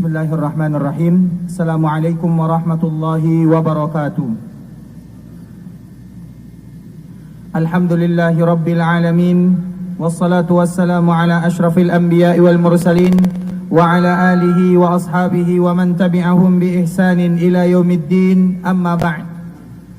Bismillahirrahmanirrahim. Assalamualaikum warahmatullahi wabarakatuh. Alhamdulillahi rabbil alamin. Wassalatu wassalamu ala ashrafil anbiya'i wal mursalin wa ala alihi wa ashabihi wa man tabi'ahum bi ihsanin ila yaumiddin. Amma ba'd.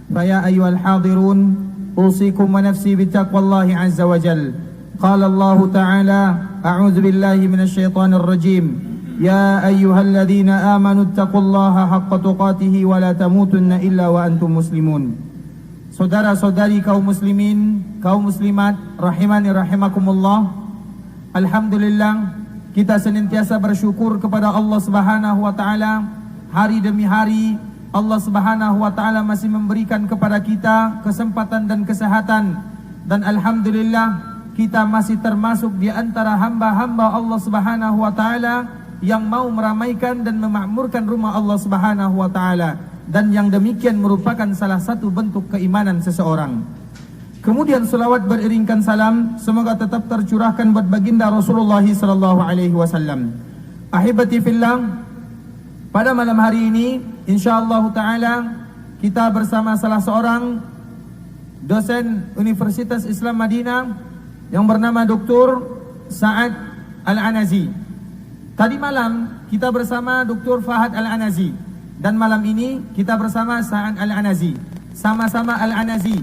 Faya ayyuhal hadirun, usikum wa nafsi bittaqwallahi azza wa jal. Qala Allah ta'ala, a'udzu billahi minasy syaithanir rajim. Ya ayyuhalladzina amanu taqullaha haqqa tuqatih wa la tamutunna illa wa antum muslimun. Saudara-saudari kaum muslimin, kaum muslimat, rahimani rahimakumullah. Alhamdulillah, kita senantiasa bersyukur kepada Allah Subhanahu wa taala. Hari demi hari Allah Subhanahu wa taala masih memberikan kepada kita kesempatan dan kesehatan, dan alhamdulillah kita masih termasuk di antara hamba-hamba Allah Subhanahu wa taala yang mau meramaikan dan memakmurkan rumah Allah Subhanahu wa taala, dan yang demikian merupakan salah satu bentuk keimanan seseorang. Kemudian selawat beriringkan salam semoga tetap tercurahkan buat baginda Rasulullah sallallahu alaihi wasallam. Ahibati fillah, pada malam hari ini insyaallah taala kita bersama salah seorang dosen Universitas Islam Madinah yang bernama Dr. Sa'ad Al-Anazi. Tadi malam kita bersama Dr. Fahad Al-Anazi, dan malam ini kita bersama Sa'ad Al-Anazi. Sama-sama Al-Anazi,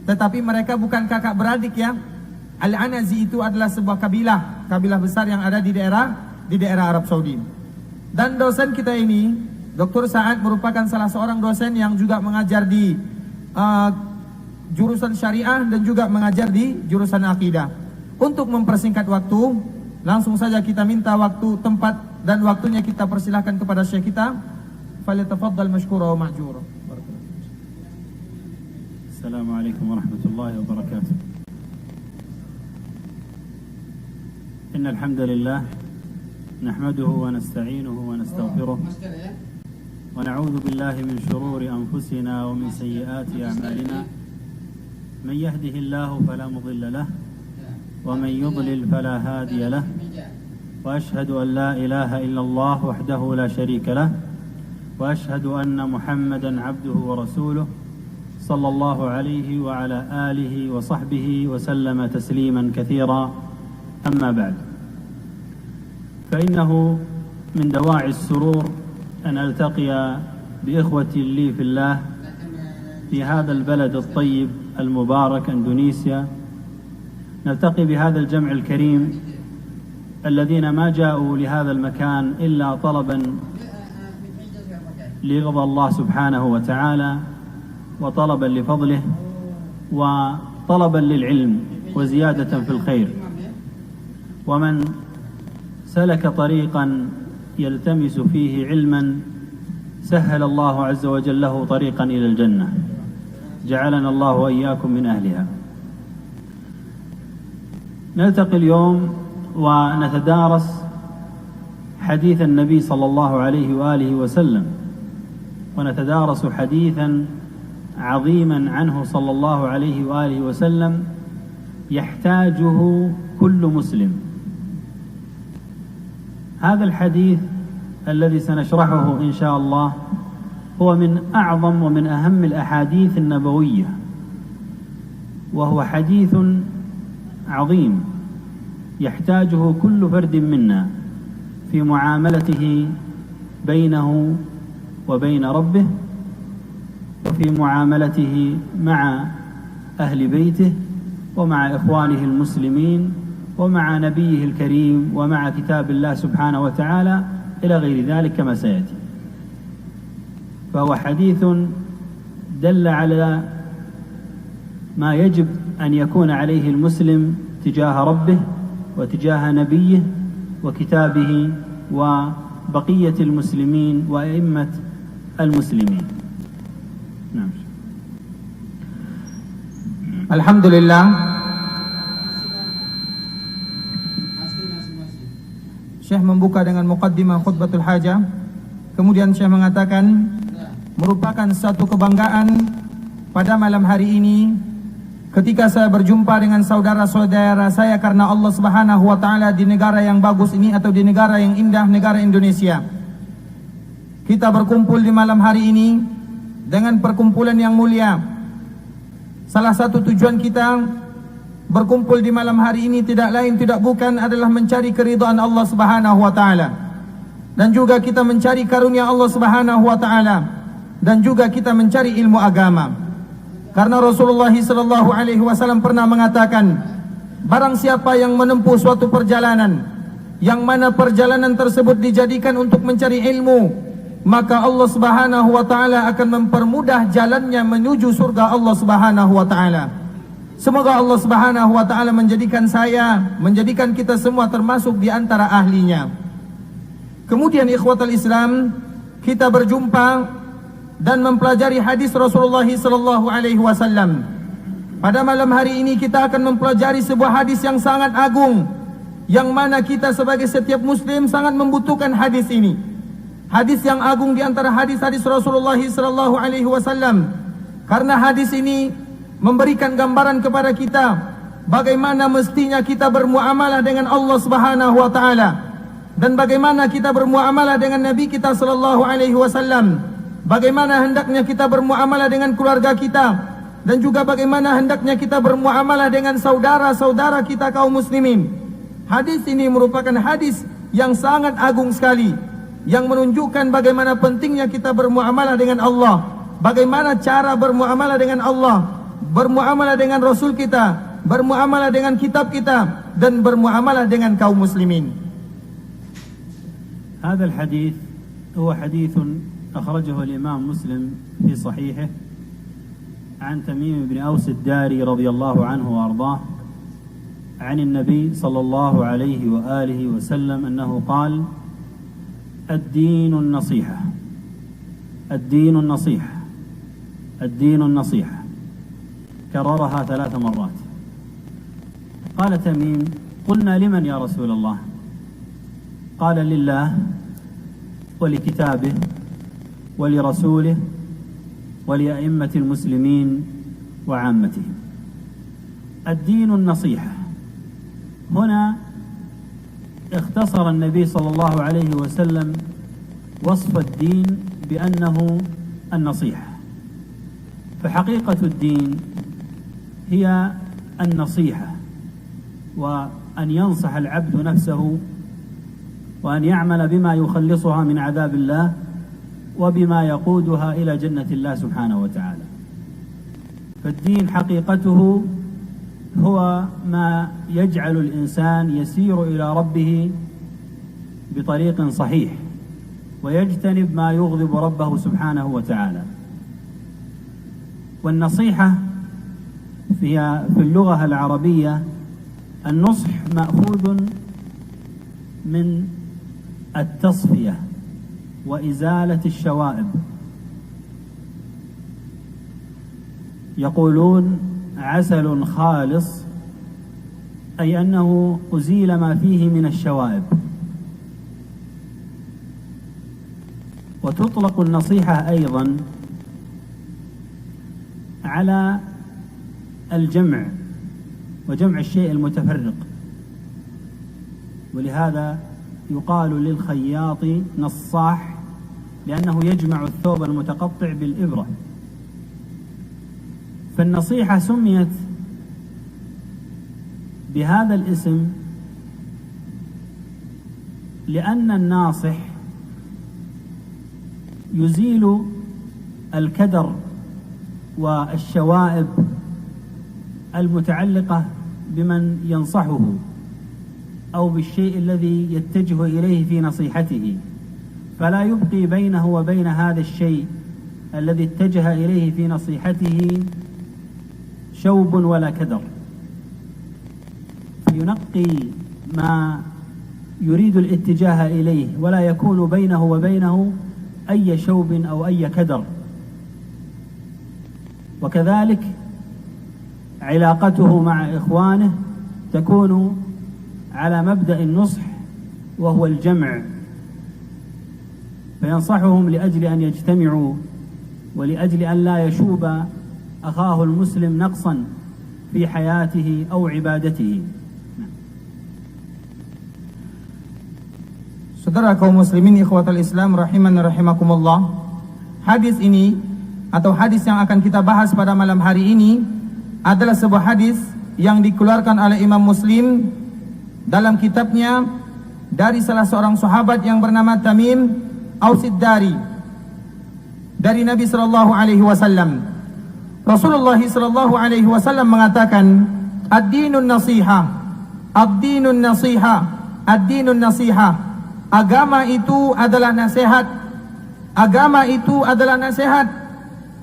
tetapi mereka bukan kakak beradik ya. Al-Anazi itu adalah sebuah kabilah besar yang ada di daerah Arab Saudi. Dan dosen kita ini, Dr. Sa'ad, merupakan salah seorang dosen yang juga mengajar di jurusan syariah dan juga mengajar di jurusan akidah. Untuk mempersingkat waktu, langsung saja kita minta waktu, tempat, dan waktunya kita persilahkan kepada syekh kita. Falyatafaddal mashkura wa ma'jura. Assalamualaikum warahmatullahi wabarakatuh. Innal hamdalillah nahmaduhu wa nasta'inuhu wa nastaghfiruh wa na'udzu billahi min shururi anfusina wa min sayyiati a'malina. Man yahdihillahu fala mudilla lahu ومن يضلل فلا هادي له وأشهد أن لا إله إلا الله وحده لا شريك له وأشهد أن محمدا عبده ورسوله صلى الله عليه وعلى آله وصحبه وسلم تسليما كثيرا. أما بعد، فإنه من دواعي السرور أن ألتقي بإخوتي لي في الله في هذا البلد الطيب المبارك إندونيسيا. نلتقي بهذا الجمع الكريم الذين ما جاءوا لهذا المكان إلا طلبا لرضا الله سبحانه وتعالى وطلبا لفضله وطلبا للعلم وزيادة في الخير. ومن سلك طريقا يلتمس فيه علما سهل الله عز وجل له طريقا إلى الجنة. جعلنا الله وإياكم من أهلها. نلتقي اليوم ونتدارس حديث النبي صلى الله عليه وآله وسلم، ونتدارس حديثا عظيما عنه صلى الله عليه وآله وسلم يحتاجه كل مسلم. هذا الحديث الذي سنشرحه إن شاء الله هو من أعظم ومن أهم الأحاديث النبوية، وهو حديث عظيم يحتاجه كل فرد منا في معاملته بينه وبين ربه، وفي معاملته مع أهل بيته ومع إخوانه المسلمين ومع نبيه الكريم ومع كتاب الله سبحانه وتعالى إلى غير ذلك كما سيأتي. فهو حديث دل على ما يجب أن يكون عليه المسلم تجاه ربه وتجاه نبيه وكتابه وبقية المسلمين وأئمة المسلمين. نعم. Alhamdulillah, Syekh membuka dengan muqaddimah khutbatul hajah. Kemudian Syekh mengatakan, merupakan satu kebanggaan pada malam hari ini ketika saya berjumpa dengan saudara-saudara saya karena Allah Subhanahu wa taala di negara yang bagus ini, atau di negara yang indah, negara Indonesia. kita berkumpul di malam hari ini dengan perkumpulan yang mulia. Salah satu tujuan kita berkumpul di malam hari ini tidak lain tidak bukan adalah mencari keridhaan Allah Subhanahu wa taala, dan juga kita mencari karunia Allah Subhanahu wa taala, dan juga kita mencari ilmu agama. Karena Rasulullah sallallahu alaihi wasallam pernah mengatakan, barang siapa yang menempuh suatu perjalanan yang mana perjalanan tersebut dijadikan untuk mencari ilmu, maka Allah Subhanahu wa taala akan mempermudah jalannya menuju surga Allah Subhanahu wa taala. Semoga Allah Subhanahu wa taala menjadikan saya, menjadikan kita semua termasuk di antara ahlinya. Kemudian ikhwatal Islam, kita berjumpa dan mempelajari hadis Rasulullah sallallahu alaihi wasallam. Pada malam hari ini kita akan mempelajari sebuah hadis yang sangat agung, yang mana kita sebagai setiap muslim sangat membutuhkan hadis ini. Hadis yang agung di antara hadis-hadis Rasulullah sallallahu alaihi wasallam, karena hadis ini memberikan gambaran kepada kita bagaimana mestinya kita bermuamalah dengan Allah Subhanahu wa taala, dan bagaimana kita bermuamalah dengan Nabi kita sallallahu alaihi wasallam, bagaimana hendaknya kita bermuamalah dengan keluarga kita, dan juga bagaimana hendaknya kita bermuamalah dengan saudara-saudara kita kaum muslimin. Hadis ini merupakan hadis yang sangat agung sekali, yang menunjukkan bagaimana pentingnya kita bermuamalah dengan Allah, bagaimana cara bermuamalah dengan Allah, bermuamalah dengan Rasul kita, bermuamalah dengan kitab kita, dan bermuamalah dengan kaum muslimin. هذا الحديث هو حديث أخرجه الإمام مسلم في صحيحه عن تميم بن أوس الداري رضي الله عنه وأرضاه عن النبي صلى الله عليه وآله وسلم أنه قال: الدين النصيحة، الدين النصيحة، الدين النصيحة، كررها 3 مرات. قال تميم: قلنا لمن يا رسول الله؟ قال: لله ولكتابه ولرسوله ولأئمة المسلمين وعامتهم. الدين النصيحة. هنا اختصر النبي صلى الله عليه وسلم وصف الدين بأنه النصيحة، فحقيقة الدين هي النصيحة، وأن ينصح العبد نفسه، وأن يعمل بما يخلصها من عذاب الله، وبما يقودها إلى جنة الله سبحانه وتعالى. فالدين حقيقته هو ما يجعل الإنسان يسير إلى ربه بطريق صحيح، ويجتنب ما يغضب ربه سبحانه وتعالى. والنصيحة في اللغة العربية، النصح مأخوذ من التصفية وإزالة الشوائب. يقولون عسل خالص، أي أنه أزيل ما فيه من الشوائب. وتطلق النصيحة أيضا على الجمع وجمع الشيء المتفرق، ولهذا يقال للخياط نصاح، لأنه يجمع الثوب المتقطع بالإبرة. فالنصيحة سميت بهذا الاسم لأن الناصح يزيل الكدر والشوائب المتعلقة بمن ينصحه أو بالشيء الذي يتجه إليه في نصيحته، فلا يبقي بينه وبين هذا الشيء الذي اتجه إليه في نصيحته شوب ولا كدر، فينقي ما يريد الاتجاه إليه، ولا يكون بينه وبينه أي شوب أو أي كدر. وكذلك علاقته مع إخوانه تكون على مبدأ النصح، وهو الجمع، فينصحهم لأجل أن يجتمعوا، ولأجل أن لا يشوب أخاه المسلم نقصا في حياته أو عبادته. Saudara kaum muslimin ikhwatal Islam rahiman rahimakumullah. Hadis ini atau hadis yang akan kita bahas pada malam hari ini adalah sebuah hadis yang dikeluarkan oleh Imam Muslim dalam kitabnya dari salah seorang sahabat yang bernama Tamim Ausid Dari dari Nabi sallallahu alaihi wasallam. Rasulullah sallallahu alaihi wasallam mengatakan, "Ad-dinun nasiha, ad-dinun nasiha, ad-dinun nasiha." Agama itu adalah nasihat. Agama itu adalah nasihat.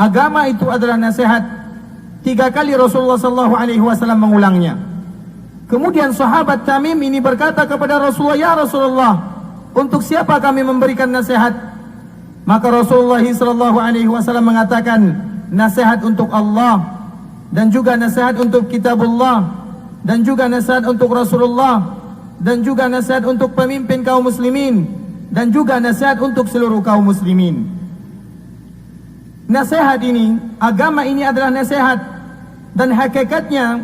Agama itu adalah nasihat. 3 kali Rasulullah sallallahu alaihi wasallam mengulangnya. Kemudian sahabat Tamim ini berkata kepada Rasulullah, "Ya Rasulullah, untuk siapa kami memberikan nasihat?" Maka Rasulullah sallallahu alaihi wasallam mengatakan, "Nasihat untuk Allah, dan juga nasihat untuk kitabullah, dan juga nasihat untuk Rasulullah, dan juga nasihat untuk pemimpin kaum muslimin, dan juga nasihat untuk seluruh kaum muslimin." Nasihat ini, agama ini adalah nasihat, dan hakikatnya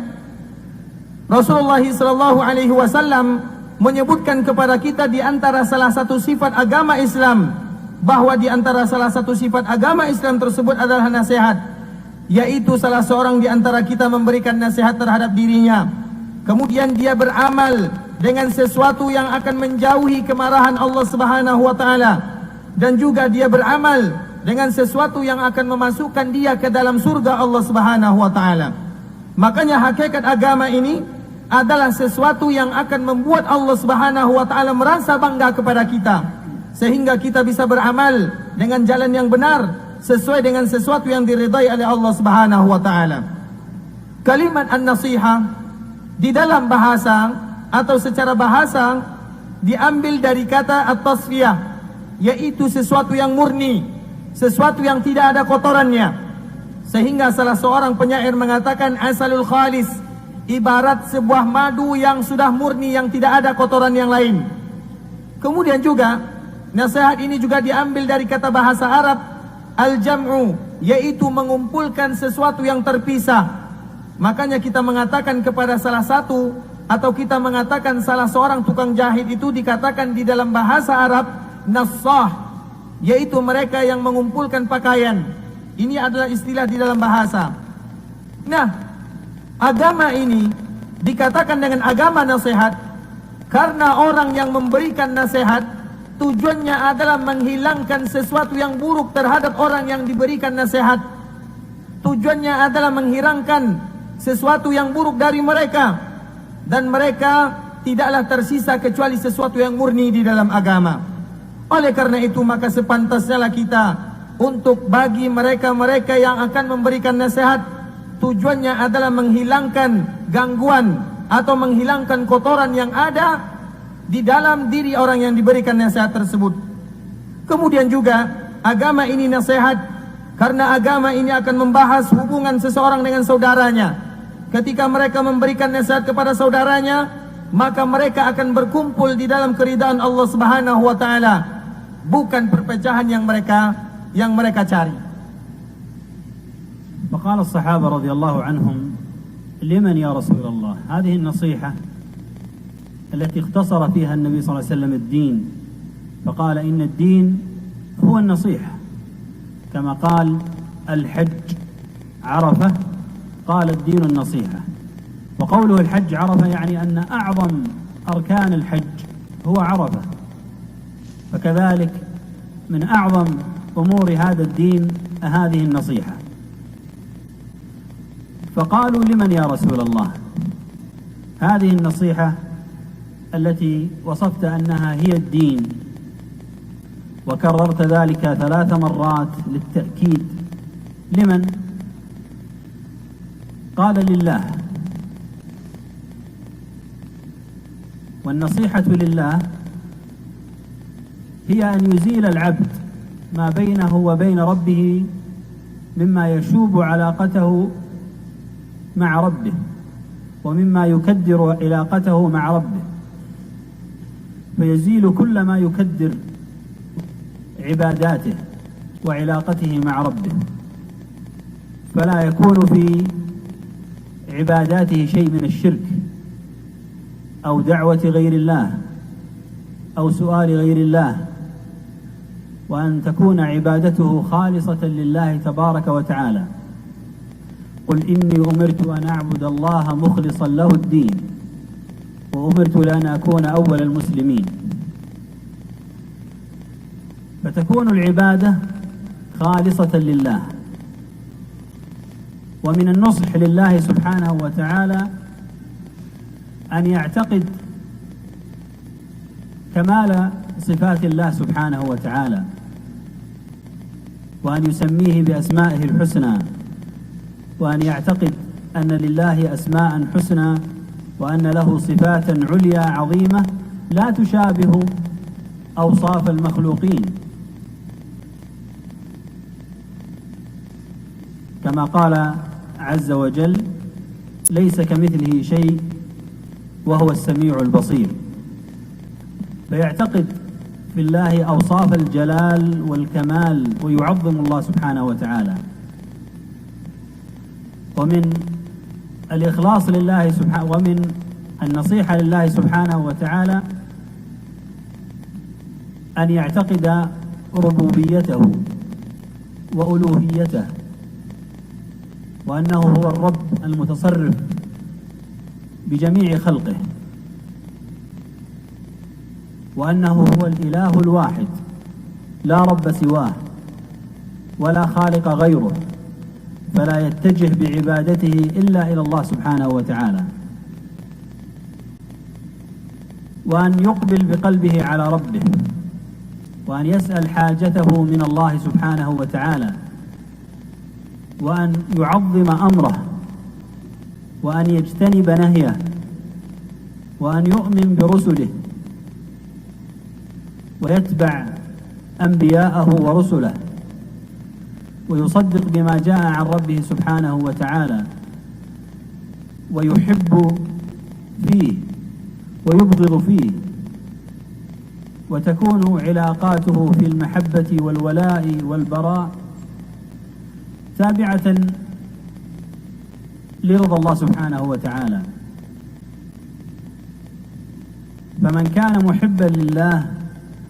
Rasulullah sallallahu alaihi wasallam menyebutkan kepada kita di antara salah satu sifat agama Islam, bahwa di antara salah satu sifat agama Islam tersebut adalah nasihat, yaitu salah seorang di antara kita memberikan nasihat terhadap dirinya, kemudian dia beramal dengan sesuatu yang akan menjauhi kemarahan Allah Subhanahu wa taala, dan juga dia beramal dengan sesuatu yang akan memasukkan dia ke dalam surga Allah Subhanahu wa taala. Makanya hakikat agama ini adalah sesuatu yang akan membuat Allah Subhanahu wa taala merasa bangga kepada kita, sehingga kita bisa beramal dengan jalan yang benar sesuai dengan sesuatu yang diridai oleh Allah Subhanahu wa taala. Kalimat an-nasiha di dalam bahasa atau secara bahasa diambil dari kata at-tasfiyah, yaitu sesuatu yang murni, sesuatu yang tidak ada kotorannya. Sehingga salah seorang penyair mengatakan, asalul khalis, ibarat sebuah madu yang sudah murni, yang tidak ada kotoran yang lain. Kemudian juga nasihat ini juga diambil dari kata bahasa Arab al-jam'u, yaitu mengumpulkan sesuatu yang terpisah. Makanya kita mengatakan kepada salah satu, atau kita mengatakan salah seorang tukang jahit itu dikatakan di dalam bahasa Arab nassah, yaitu mereka yang mengumpulkan pakaian. Ini adalah istilah di dalam bahasa. Nah, agama ini dikatakan dengan agama nasihat karena orang yang memberikan nasihat tujuannya adalah menghilangkan sesuatu yang buruk terhadap orang yang diberikan nasihat. Tujuannya adalah menghilangkan sesuatu yang buruk dari mereka, dan mereka tidaklah tersisa kecuali sesuatu yang murni di dalam agama. Oleh karena itu maka sepantasnya kita untuk bagi mereka-mereka yang akan memberikan nasihat, tujuannya adalah menghilangkan gangguan atau menghilangkan kotoran yang ada di dalam diri orang yang diberikan nasihat tersebut. Kemudian juga agama ini nasihat karena agama ini akan membahas hubungan seseorang dengan saudaranya. Ketika mereka memberikan nasihat kepada saudaranya, maka mereka akan berkumpul di dalam keridhaan Allah Subhanahu wa taala, bukan perpecahan yang mereka cari. وقال الصحابة رضي الله عنهم لمن يا رسول الله هذه النصيحة التي اختصر فيها النبي صلى الله عليه وسلم الدين، فقال إن الدين هو النصيحة، كما قال الحج عرفة قال الدين النصيحة. وقوله الحج عرفة يعني أن أعظم أركان الحج هو عرفة، فكذلك من أعظم أمور هذا الدين هذه النصيحة. فقالوا لمن يا رسول الله هذه النصيحة التي وصفت أنها هي الدين، وكررت ذلك 3 مرات للتأكيد، لمن؟ قال لله. والنصيحة لله هي أن يزيل العبد ما بينه وبين ربه مما يشوب علاقته مع ربه ومما يكدر علاقته مع ربه، فيزيل كل ما يكدر عباداته وعلاقته مع ربه، فلا يكون في عباداته شيء من الشرك أو دعوة غير الله أو سؤال غير الله، وأن تكون عبادته خالصة لله تبارك وتعالى. قل إني أمرت أن أعبد الله مخلصا له الدين وأمرت لأن أكون أول المسلمين. فتكون العبادة خالصة لله. ومن النصح لله سبحانه وتعالى أن يعتقد كمال صفات الله سبحانه وتعالى، وأن يسميه بأسمائه الحسنى، وأن يعتقد أن لله أسماء حسنى، وأن له صفات عليا عظيمة لا تشابه أوصاف المخلوقين، كما قال عز وجل: ليس كمثله شيء وهو السميع البصير. فيعتقد في الله أوصاف الجلال والكمال ويعظم الله سبحانه وتعالى. ومن الإخلاص لله سبحانه ومن النصيحة لله سبحانه وتعالى أن يعتقد ربوبيته وألوهيته، وأنه هو الرب المتصرف بجميع خلقه، وأنه هو الإله الواحد لا رب سواه ولا خالق غيره، فلا يتجه بعبادته إلا إلى الله سبحانه وتعالى، وأن يقبل بقلبه على ربه، وأن يسأل حاجته من الله سبحانه وتعالى، وأن يعظم أمره، وأن يجتنب نهيه، وأن يؤمن برسله ويتبع أنبياءه ورسله، ويصدق بما جاء عن ربه سبحانه وتعالى، ويحب فيه ويبغض فيه، وتكون علاقاته في المحبة والولاء والبراء تابعة لرضا الله سبحانه وتعالى. فمن كان محبا لله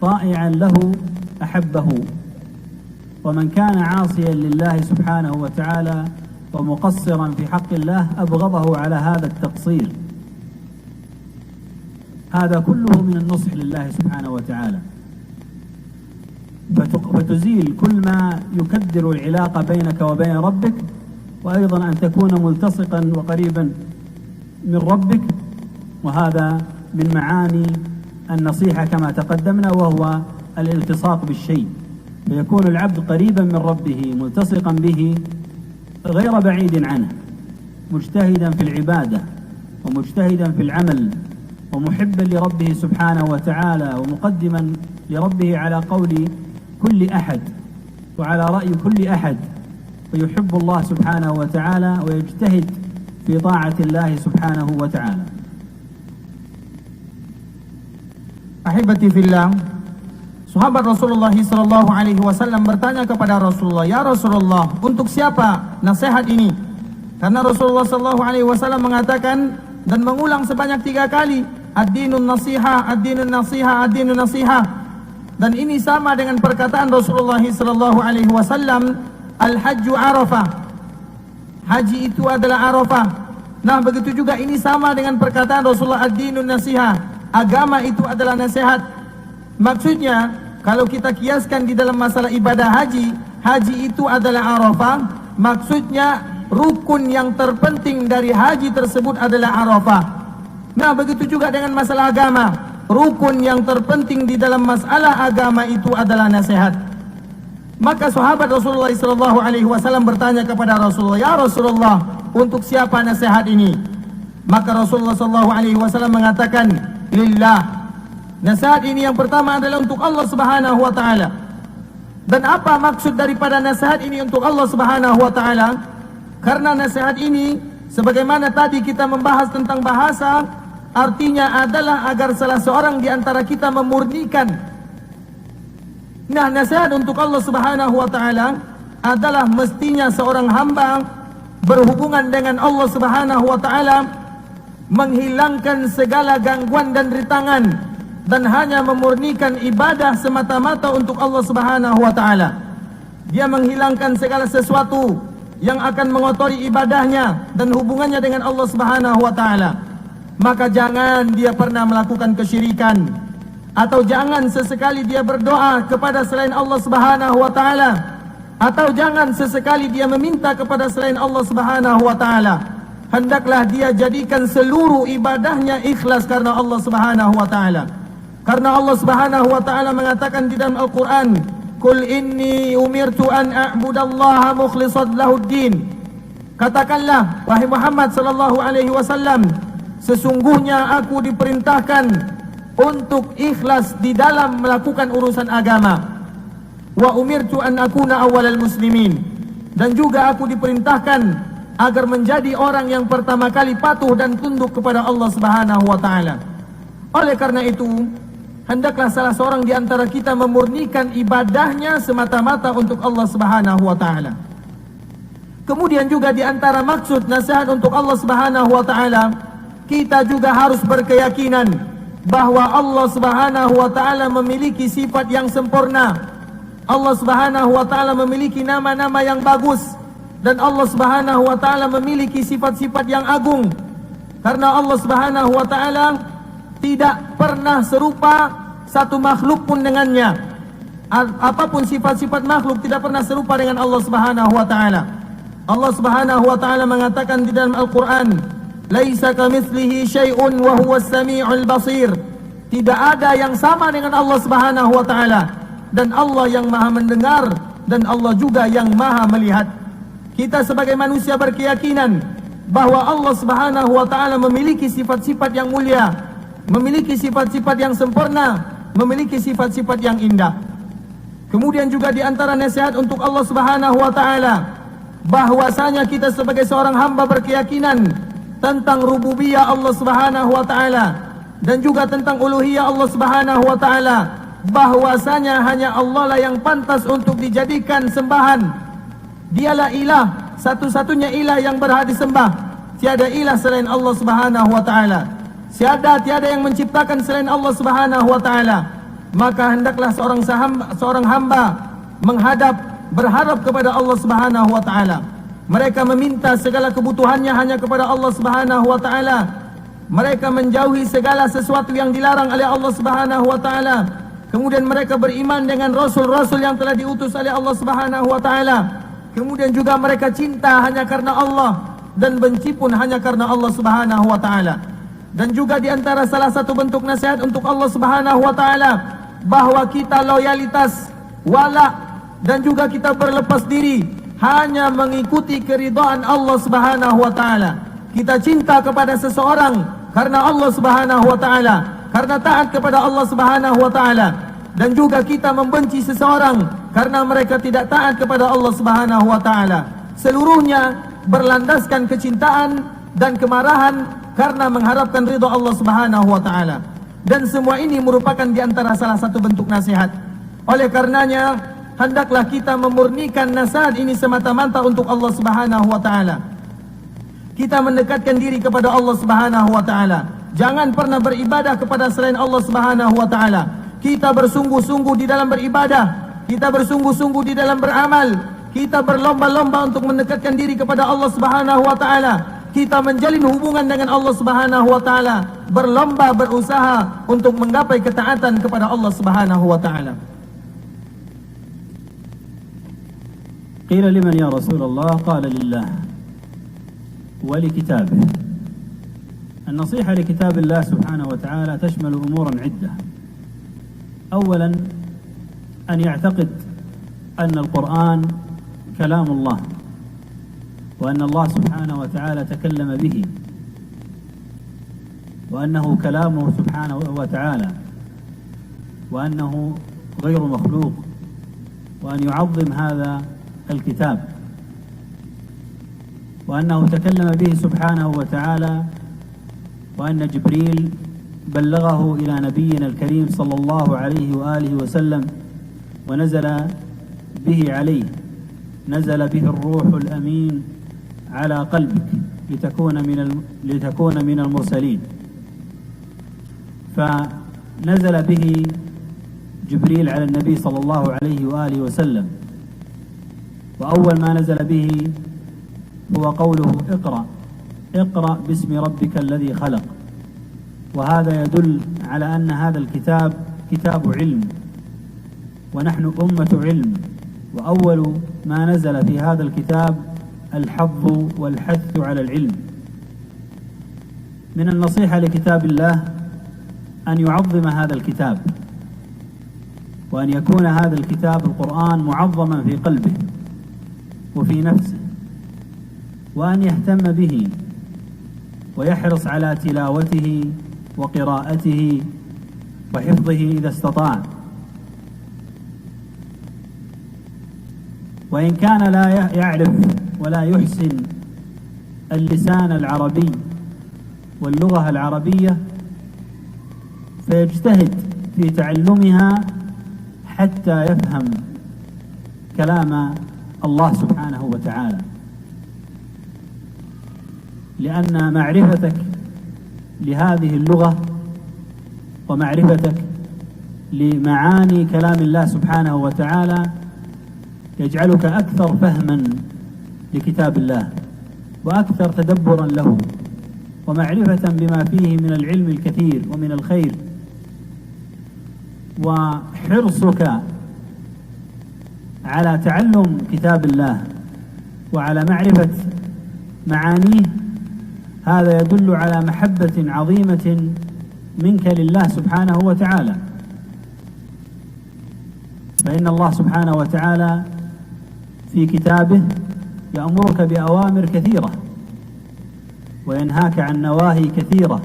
طائعا له أحبه، ومن كان عاصيا لله سبحانه وتعالى ومقصرا في حق الله أبغضه على هذا التقصير. هذا كله من النصح لله سبحانه وتعالى، فتزيل كل ما يكدر العلاقة بينك وبين ربك، وأيضا أن تكون ملتصقا وقريبا من ربك، وهذا من معاني النصيحة كما تقدمنا، وهو الالتصاق بالشيء، فيكون العبد قريبا من ربه ملتصقا به غير بعيد عنه، مجتهدا في العبادة ومجتهدا في العمل، ومحبا لربه سبحانه وتعالى، ومقدما لربه على قول كل أحد وعلى رأي كل أحد، ويحب الله سبحانه وتعالى ويجتهد في طاعة الله سبحانه وتعالى. Ahibati fillah, sahabat Rasulullah sallallahu alaihi wasallam bertanya kepada Rasulullah, "Ya Rasulullah, untuk siapa nasihat ini?" Karena Rasulullah sallallahu alaihi wasallam mengatakan dan mengulang sebanyak 3 kali, "Ad-dinun nasiha, ad-dinun nasiha, ad-dinun nasiha." Dan ini sama dengan perkataan Rasulullah sallallahu alaihi wasallam, "Al-hajju Arafah." Haji itu adalah Arafah. Nah, begitu juga ini sama dengan perkataan Rasulullah, "Ad-dinun nasiha." Agama itu adalah nasihat. Maksudnya, kalau kita kiaskan di dalam masalah ibadah haji, haji itu adalah Arafah. Maksudnya, rukun yang terpenting dari haji tersebut adalah Arafah. Nah, begitu juga dengan masalah agama. Rukun yang terpenting di dalam masalah agama itu adalah nasihat. Maka sahabat Rasulullah SAW bertanya kepada Rasulullah, "Ya Rasulullah, untuk siapa nasihat ini?" Maka Rasulullah SAW mengatakan, "Lillah." Nasihat ini yang pertama adalah untuk Allah Subhanahu wa taala. Dan apa maksud daripada nasihat ini untuk Allah Subhanahu wa taala? Karena nasihat ini sebagaimana tadi kita membahas tentang bahasa, artinya adalah agar salah seorang di antara kita memurnikan. Nah, nasihat untuk Allah Subhanahu wa taala adalah mestinya seorang hamba berhubungan dengan Allah Subhanahu wa taala menghilangkan segala gangguan dan rintangan dan hanya memurnikan ibadah semata-mata untuk Allah Subhanahu wa taala. Dia menghilangkan segala sesuatu yang akan mengotori ibadahnya dan hubungannya dengan Allah Subhanahu wa taala. Maka jangan dia pernah melakukan kesyirikan, atau jangan sesekali dia berdoa kepada selain Allah Subhanahu wa taala, atau jangan sesekali dia meminta kepada selain Allah Subhanahu wa taala. Hendaklah dia jadikan seluruh ibadahnya ikhlas karena Allah Subhanahu wa taala. Karena Allah Subhanahu wa taala mengatakan di dalam Al-Qur'an, "Qul inni umirtu an a'budallaha mukhlishan lahuddin." Katakanlah wahai Muhammad sallallahu alaihi wasallam, sesungguhnya aku diperintahkan untuk ikhlas di dalam melakukan urusan agama. Wa umirtu an akuna awwalal muslimin. Dan juga aku diperintahkan agar menjadi orang yang pertama kali patuh dan tunduk kepada Allah Subhanahu wa taala. Oleh karena itu, hendaklah salah seorang di antara kita memurnikan ibadahnya semata-mata untuk Allah Subhanahu wa taala. Kemudian juga di antara maksud nasihat untuk Allah Subhanahu wa taala, kita juga harus berkeyakinan bahwa Allah Subhanahu wa taala memiliki sifat yang sempurna. Allah Subhanahu wa taala memiliki nama-nama yang bagus, dan Allah Subhanahu wa taala memiliki sifat-sifat yang agung. Karena Allah Subhanahu wa taala tidak pernah serupa satu makhluk pun dengannya. Apapun sifat-sifat makhluk tidak pernah serupa dengan Allah Subhanahu wa taala. Allah Subhanahu wa taala mengatakan di dalam Al-Qur'an, "Laisa kamitslihi syai'un wa huwas samii'ul basir." Tidak ada yang sama dengan Allah Subhanahu wa taala, dan Allah yang Maha mendengar, dan Allah juga yang Maha melihat. Kita sebagai manusia berkeyakinan bahwa Allah Subhanahu wa taala memiliki sifat-sifat yang mulia, memiliki sifat-sifat yang sempurna, memiliki sifat-sifat yang indah. Kemudian juga di antara nasihat untuk Allah Subhanahu wa taala, bahwasanya kita sebagai seorang hamba berkeyakinan tentang rububiyah Allah Subhanahu wa taala dan juga tentang uluhiyah Allah Subhanahu wa taala, bahwasanya hanya Allah lah yang pantas untuk dijadikan sembahan. Dialah ilah, satu-satunya ilah yang berhak disembah. Tiada ilah selain Allah Subhanahu wa taala. Tiada yang menciptakan selain Allah Subhanahu wa taala. Maka hendaklah seorang hamba berharap kepada Allah Subhanahu wa taala. Mereka meminta segala kebutuhannya hanya kepada Allah Subhanahu wa taala. Mereka menjauhi segala sesuatu yang dilarang oleh Allah Subhanahu wa taala. Kemudian mereka beriman dengan rasul-rasul yang telah diutus oleh Allah Subhanahu wa taala. Kemudian juga mereka cinta hanya karena Allah dan benci pun hanya karena Allah Subhanahu wa taala. Dan juga di antara salah satu bentuk nasihat untuk Allah Subhanahu wa taala, bahwa kita loyalitas, wala, dan juga kita berlepas diri hanya mengikuti keridhaan Allah Subhanahu wa taala. Kita cinta kepada seseorang karena Allah Subhanahu wa taala, karena taat kepada Allah Subhanahu wa taala. Dan juga kita membenci seseorang karena mereka tidak taat kepada Allah Subhanahu wa taala. Seluruhnya berlandaskan kecintaan dan kemarahan karena mengharapkan ridha Allah Subhanahu wa taala. Dan semua ini merupakan di antara salah satu bentuk nasihat. Oleh karenanya, hendaklah kita memurnikan nasihat ini semata-mata untuk Allah Subhanahu wa taala. Kita mendekatkan diri kepada Allah Subhanahu wa taala. Jangan pernah beribadah kepada selain Allah Subhanahu wa taala. Kita bersungguh-sungguh di dalam beribadah, kita bersungguh-sungguh di dalam beramal, kita berlomba-lomba untuk mendekatkan diri kepada Allah Subhanahu wa taala. Kita menjalin hubungan dengan Allah Subhanahu wa taala, berlomba berusaha untuk menggapai ketaatan kepada Allah Subhanahu wa taala. قيل لمن يا رسول الله؟ قال لله ولكتابه. النصيحة لكتاب الله سبحانه وتعالى تشمل أمورا عدة. أولا أن يعتقد أن القرآن كلام الله، وأن الله سبحانه وتعالى تكلم به، وأنه كلامه سبحانه وتعالى، وأنه غير مخلوق، وأن يعظم هذا الكتاب، وأنه تكلم به سبحانه وتعالى، وأن جبريل بلغه إلى نبينا الكريم صلى الله عليه وآله وسلم ونزل به عليه، نزل به الروح الأمين على قلبك لتكون من المرسلين. نزل به جبريل على النبي صلى الله عليه وآله وسلم، وأول ما نزل به هو قوله اقرأ باسم ربك الذي خلق. وهذا يدل على أن هذا الكتاب كتاب علم، ونحن أمة علم، وأول ما نزل في هذا الكتاب الحظ والحث على العلم. من النصيحة لكتاب الله أن يعظم هذا الكتاب، وأن يكون هذا الكتاب القرآن معظما في قلبه وفي نفسه، وأن يهتم به ويحرص على تلاوته وقراءته وحفظه إذا استطاع. وإن كان لا يعرف ولا يحسن اللسان العربي واللغة العربية فيجتهد في تعلمها حتى يفهم كلام الله سبحانه وتعالى، لأن معرفتك لهذه اللغة ومعرفتك لمعاني كلام الله سبحانه وتعالى يجعلك أكثر فهما لكتاب الله، وأكثر تدبرا له، ومعرفة بما فيه من العلم الكثير ومن الخير. وحرصك على تعلم كتاب الله وعلى معرفة معانيه هذا يدل على محبة عظيمة منك لله سبحانه وتعالى. فإن الله سبحانه وتعالى في كتابه يأمرك بأوامر كثيرة وينهاك عن نواهي كثيرة،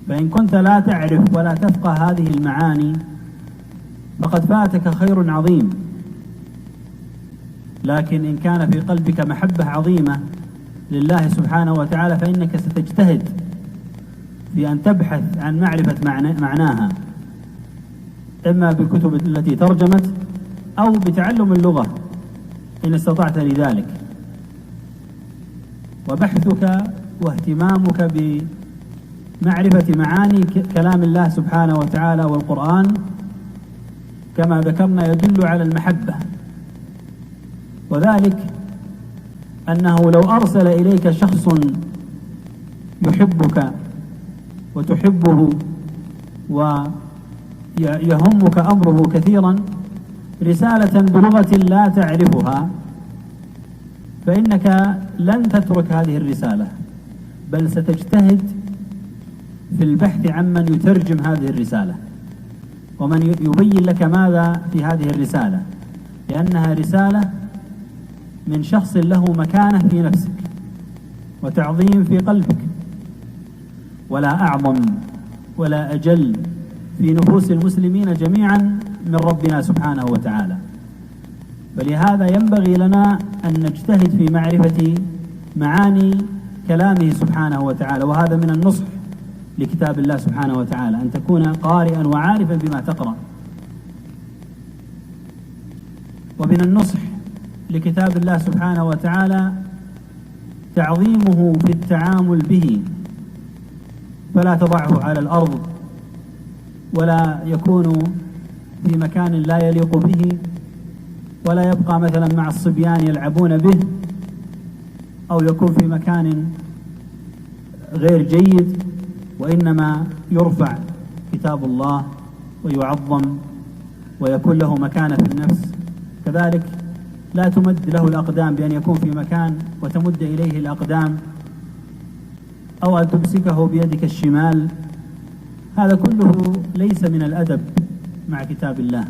فإن كنت لا تعرف ولا تفقه هذه المعاني فقد فاتك خير عظيم. لكن إن كان في قلبك محبة عظيمة لله سبحانه وتعالى فإنك ستجتهد في أن تبحث عن معرفة معناها، إما بالكتب التي ترجمت أو بتعلم اللغة إن استطعت لذلك. وبحثك واهتمامك بمعرفة معاني كلام الله سبحانه وتعالى والقرآن كما ذكرنا يدل على المحبة، وذلك أنه لو أرسل إليك شخص يحبك وتحبه ويهمك أمره كثيرا رسالة بلغة لا تعرفها فإنك لن تترك هذه الرسالة، بل ستجتهد في البحث عمن يترجم هذه الرسالة ومن يبين لك ماذا في هذه الرسالة، لأنها رسالة من شخص له مكانة في نفسك وتعظيم في قلبك، ولا أعظم ولا أجل في نفوس المسلمين جميعا من ربنا سبحانه وتعالى. فلهذا ينبغي لنا أن نجتهد في معرفة معاني كلامه سبحانه وتعالى، وهذا من النصح لكتاب الله سبحانه وتعالى أن تكون قارئا وعارفا بما تقرأ. ومن النصح لكتاب الله سبحانه وتعالى تعظيمه في التعامل به، فلا تضعه على الأرض ولا يكون في مكان لا يليق به، ولا يبقى مثلا مع الصبيان يلعبون به، أو يكون في مكان غير جيد، وإنما يرفع كتاب الله ويعظم ويكون له مكانة في النفس. كذلك لا تمد له الأقدام بأن يكون في مكان وتمد إليه الأقدام، أو أن تمسكه بيدك الشمال، هذا كله ليس من الأدب مع كتاب الله.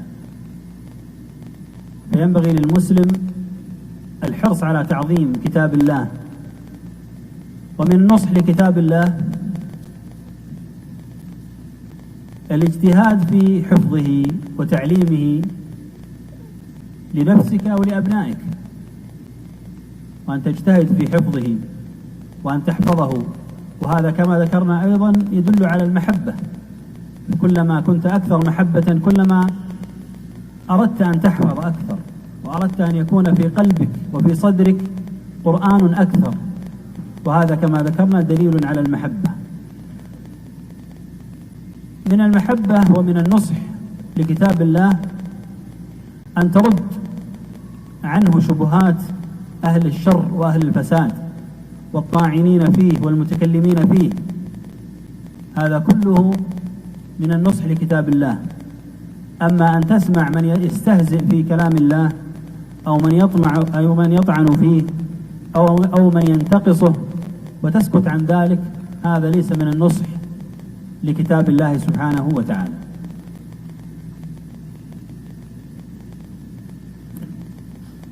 فينبغي للمسلم الحرص على تعظيم كتاب الله. ومن النصح لكتاب الله الاجتهاد في حفظه وتعليمه لنفسك ولأبنائك، وأن تجتهد في حفظه وأن تحفظه، وهذا كما ذكرنا أيضا يدل على المحبة. كلما كنت أكثر محبة كلما أردت أن تحفظ أكثر، وأردت أن يكون في قلبك وفي صدرك قرآن أكثر، وهذا كما ذكرنا دليل على المحبة. من المحبة ومن النصح لكتاب الله أن ترد عنه شبهات أهل الشر وأهل الفساد والطاعنين فيه والمتكلمين فيه. هذا كله من النصح لكتاب الله. أما أن تسمع من يستهزئ في كلام الله أو من يطعن فيه أو من ينتقصه وتسكت عن ذلك، هذا ليس من النصح لكتاب الله سبحانه وتعالى.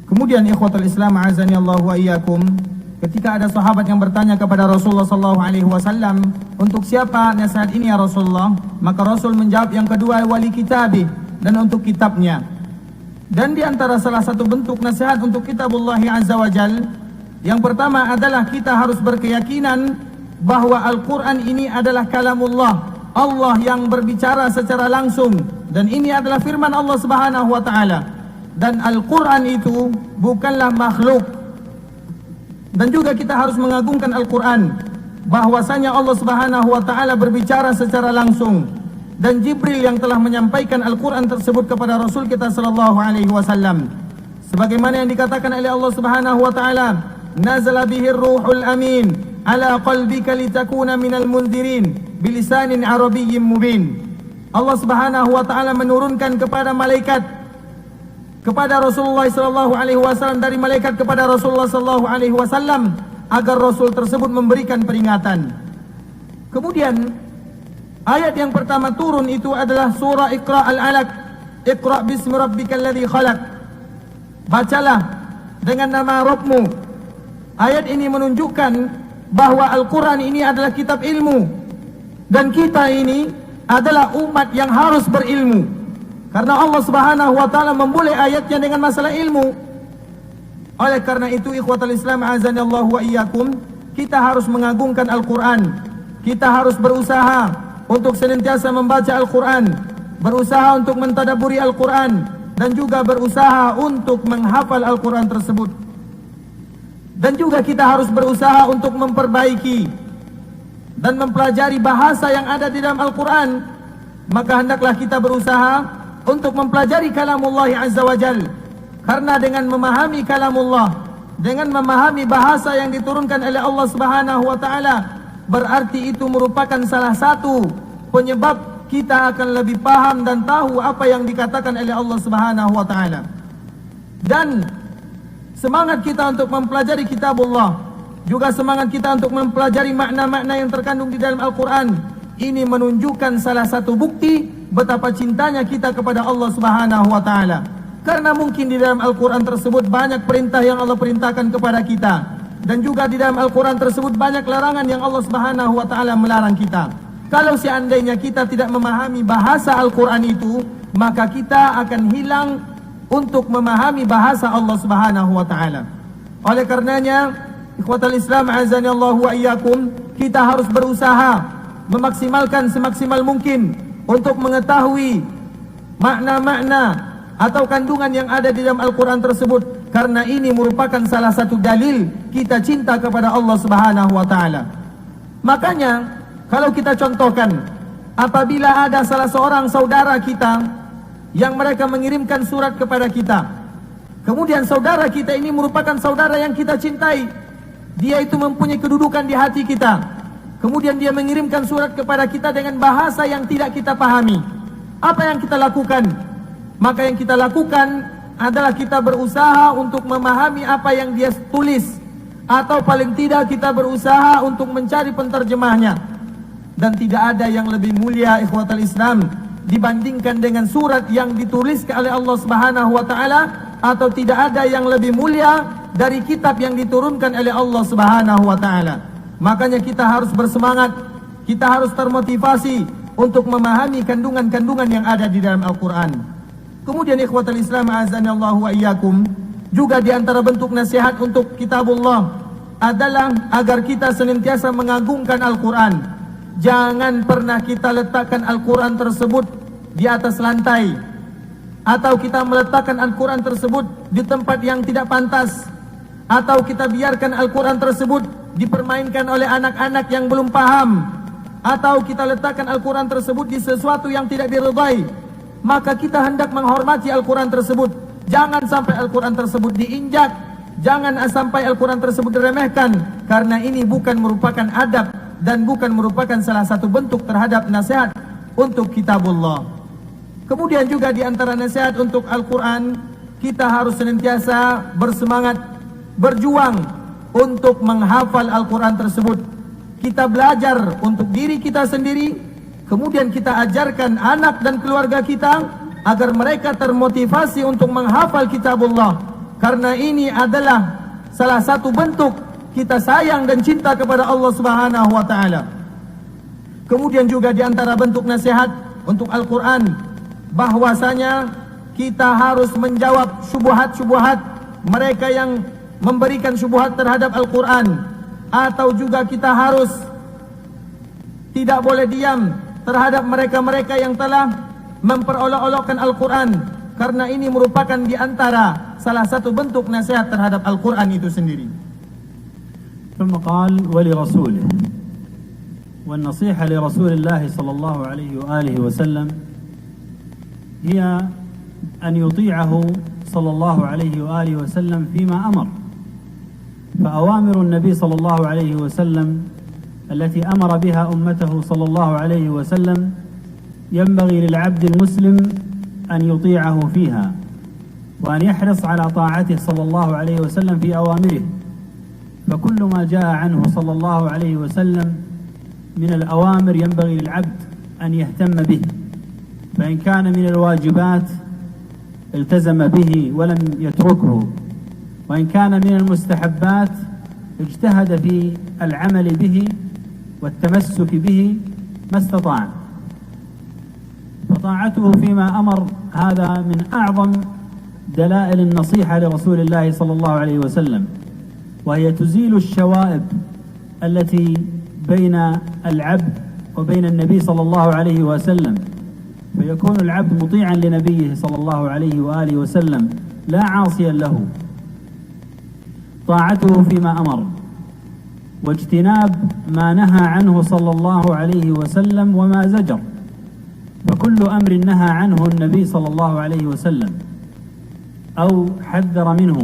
Kemudian ikhwatul Islam azani Allah wa iyyakum, ketika ada sahabat yang bertanya kepada Rasulullah sallallahu alaihi wasallam, untuk siapa nasihat ini ya Rasulullah? Maka Rasul menjawab, yang kedua wali kitabih, dan untuk kitabnya. Dan di antara salah satu bentuk nasihat untuk kitabullah azza wa jal, yang pertama adalah kita harus berkeyakinan bahwa Al-Quran ini adalah kalamullah, Allah yang berbicara secara langsung, dan ini adalah firman Allah subhanahu wa ta'ala. Dan Al-Quran itu bukanlah makhluk. Dan juga kita harus mengagungkan Al-Quran, bahwasanya Allah subhanahu wa ta'ala berbicara secara langsung. Dan Jibril yang telah menyampaikan Al-Quran tersebut kepada Rasul kita sallallahu alaihi wasallam, sebagaimana yang dikatakan oleh Allah subhanahu wa ta'ala, nazala bihir ruhul amin ala qalbika litakuna minal munzirin bilisanin arabiyyin mubin. Allah subhanahu wa ta'ala menurunkan kepada malaikat kepada Rasulullah sallallahu alaihi wasallam, dari malaikat kepada Rasulullah sallallahu alaihi wasallam, agar Rasul tersebut memberikan peringatan. Kemudian ayat yang pertama turun itu adalah surah Iqra al-Alaq, Iqra bismi rabbikal ladzi khalaq. Bacalah dengan nama Rabbmu. Ayat ini menunjukkan bahwa Al-Quran ini adalah kitab ilmu, dan kita ini adalah umat yang harus berilmu. Karena Allah subhanahu wa ta'ala memulai ayatnya dengan masalah ilmu. Oleh karena itu ikhwatal Islam azani Allah wa iyyakum, kita harus mengagungkan Al-Quran. Kita harus berusaha untuk senantiasa membaca Al-Quran, berusaha untuk mentadaburi Al-Quran, dan juga berusaha untuk menghafal Al-Quran tersebut. Dan juga kita harus berusaha untuk memperbaiki dan mempelajari bahasa yang ada di dalam Al-Quran. Maka hendaklah kita berusaha untuk mempelajari kalamullah azza wa jal. Karena dengan memahami kalamullah, dengan memahami bahasa yang diturunkan oleh Allah subhanahu wa ta'ala, berarti itu merupakan salah satu penyebab kita akan lebih paham dan tahu apa yang dikatakan oleh Allah subhanahu wa ta'ala. Dan semangat kita untuk mempelajari kitabullah, juga semangat kita untuk mempelajari makna-makna yang terkandung di dalam Al-Quran, ini menunjukkan salah satu bukti betapa cintanya kita kepada Allah subhanahu wa ta'ala. Karena mungkin di dalam Al-Quran tersebut banyak perintah yang Allah perintahkan kepada kita, dan juga di dalam Al-Quran tersebut banyak larangan yang Allah subhanahu wa ta'ala melarang kita. Kalau seandainya kita tidak memahami bahasa Al-Quran itu, maka kita akan hilang untuk memahami bahasa Allah subhanahu wa ta'ala. Oleh karenanya ikhwatal Islam azani Allah wa iyyakum, kita harus berusaha memaksimalkan semaksimal mungkin untuk mengetahui makna-makna atau kandungan yang ada di dalam Al-Quran tersebut, karena ini merupakan salah satu dalil kita cinta kepada Allah subhanahu wa ta'ala. Makanya kalau kita contohkan, apabila ada salah seorang saudara kita yang mereka mengirimkan surat kepada kita, kemudian saudara kita ini merupakan saudara yang kita cintai, dia itu mempunyai kedudukan di hati kita, kemudian dia mengirimkan surat kepada kita dengan bahasa yang tidak kita pahami, apa yang kita lakukan? Maka yang kita lakukan adalah kita berusaha untuk memahami apa yang dia tulis, atau paling tidak kita berusaha untuk mencari penterjemahnya. Dan tidak ada yang lebih mulia ikhwatal Islam dibandingkan dengan surat yang ditulis oleh Allah subhanahu wa ta'ala, atau tidak ada yang lebih mulia dari kitab yang diturunkan oleh Allah subhanahu wa ta'ala. Makanya kita harus bersemangat, kita harus termotivasi untuk memahami kandungan-kandungan yang ada di dalam Al-Quran. Kemudian ikhwatal Islam azani Allah wa iyyakum, juga di antara bentuk nasihat untuk kitabullah adalah agar kita senantiasa mengagungkan Al-Quran. Jangan pernah kita letakkan Al-Quran tersebut di atas lantai, atau kita meletakkan Al-Quran tersebut di tempat yang tidak pantas, atau kita biarkan Al-Quran tersebut dipermainkan oleh anak-anak yang belum paham, atau kita letakkan Al-Quran tersebut di sesuatu yang tidak diridai, maka kita hendak menghormati Al-Quran tersebut. Jangan sampai Al-Quran tersebut diinjak, jangan sampai Al-Quran tersebut diremehkan, karena ini bukan merupakan adab dan bukan merupakan salah satu bentuk terhadap nasihat untuk kitabullah. Kemudian juga di antara nasihat untuk Al-Quran, kita harus senantiasa bersemangat, berjuang untuk menghafal Al-Quran tersebut. Kita belajar untuk diri kita sendiri, kemudian kita ajarkan anak dan keluarga kita agar mereka termotivasi untuk menghafal kitabullah, karena ini adalah salah satu bentuk kita sayang dan cinta kepada Allah Subhanahu wa taala. Kemudian juga di antara bentuk nasihat untuk Al-Quran, bahwasanya kita harus menjawab syubhat-syubhat mereka yang memberikan syubhat terhadap Al-Quran, atau juga kita harus tidak boleh diam terhadap mereka-mereka yang telah memperolok-olokkan Al-Quran, karena ini merupakan di antara salah satu bentuk nasihat terhadap Al-Quran itu sendiri. ثم قال ولرسوله، والنصيحة لرسول الله صلى الله عليه وآله وسلم هي أن يطيعه صلى الله عليه وآله وسلم فيما أمر. فأوامر النبي صلى الله عليه وسلم التي أمر بها أمته صلى الله عليه وسلم ينبغي للعبد المسلم أن يطيعه فيها، وأن يحرص على طاعته صلى الله عليه وسلم في أوامره. فكل ما جاء عنه صلى الله عليه وسلم من الأوامر ينبغي للعبد أن يهتم به، فإن كان من الواجبات التزم به ولم يتركه، وإن كان من المستحبات اجتهد في العمل به والتمسك به ما استطاع. فطاعته فيما أمر هذا من أعظم دلائل النصيحة لرسول الله صلى الله عليه وسلم، وهي تزيل الشوائب التي بين العبد وبين النبي صلى الله عليه وسلم، فيكون العبد مطيعا لنبيه صلى الله عليه وآله وسلم لا عاصيا له. طاعته فيما أمر واجتناب ما نهى عنه صلى الله عليه وسلم وما زجر، فكل أمر نهى عنه النبي صلى الله عليه وسلم أو حذر منه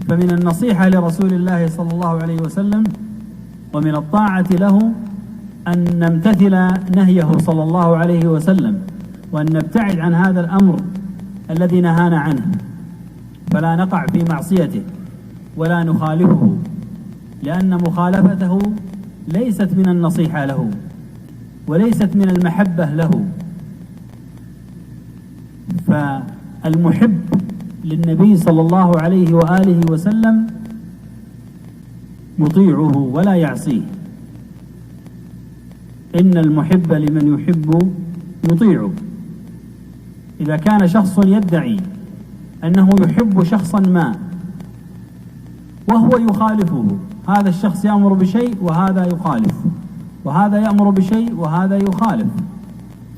فمن النصيحة لرسول الله صلى الله عليه وسلم ومن الطاعة له أن نمتثل نهيه صلى الله عليه وسلم، وأن نبتعد عن هذا الأمر الذي نهانا عنه، فلا نقع في معصيته ولا نخالفه، لأن مخالفته ليست من النصيحة له وليست من المحبة له. فالمحب للنبي صلى الله عليه وآله وسلم يطيعه ولا يعصيه. إن المحب لمن يحب يطيعه. إذا كان شخص يدعي أنه يحب شخصا ما وهو يخالفه، هذا الشخص يأمر بشيء وهذا يخالف، وهذا يأمر بشيء وهذا يخالف،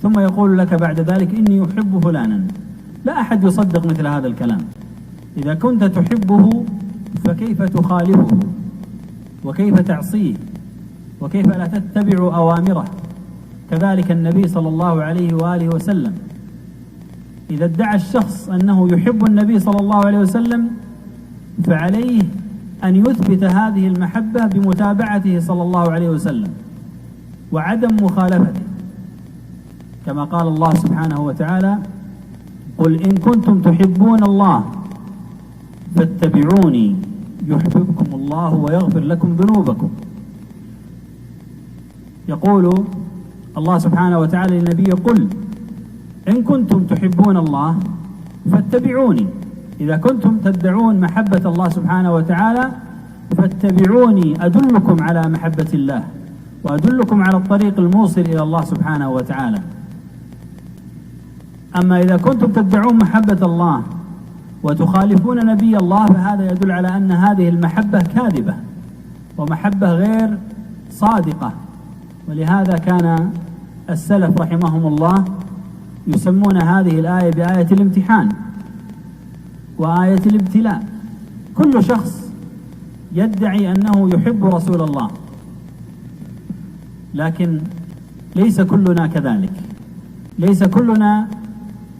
ثم يقول لك بعد ذلك إني أحب فلانا، لا أحد يصدق مثل هذا الكلام. إذا كنت تحبه فكيف تخالفه وكيف تعصيه وكيف لا تتبع أوامره؟ كذلك النبي صلى الله عليه وآله وسلم، إذا ادعى الشخص أنه يحب النبي صلى الله عليه وسلم فعليه أن يثبت هذه المحبة بمتابعته صلى الله عليه وسلم وعدم مخالفته، كما قال الله سبحانه وتعالى: قل إن كنتم تحبون الله فاتبعوني يحببكم الله ويغفر لكم ذنوبكم. يقول الله سبحانه وتعالى للنبي: قل إن كنتم تحبون الله فاتبعوني. إذا كنتم تدعون محبة الله سبحانه وتعالى فاتبعوني أدلكم على محبة الله وأدلكم على الطريق الموصل إلى الله سبحانه وتعالى. أما إذا كنتم تدعون محبة الله وتخالفون نبي الله فهذا يدل على أن هذه المحبة كاذبة ومحبة غير صادقة. ولهذا كان السلف رحمهم الله يسمون هذه الآية بآية الامتحان وآية الابتلاء. كل شخص يدعي أنه يحب رسول الله لكن ليس كلنا كذلك، ليس كلنا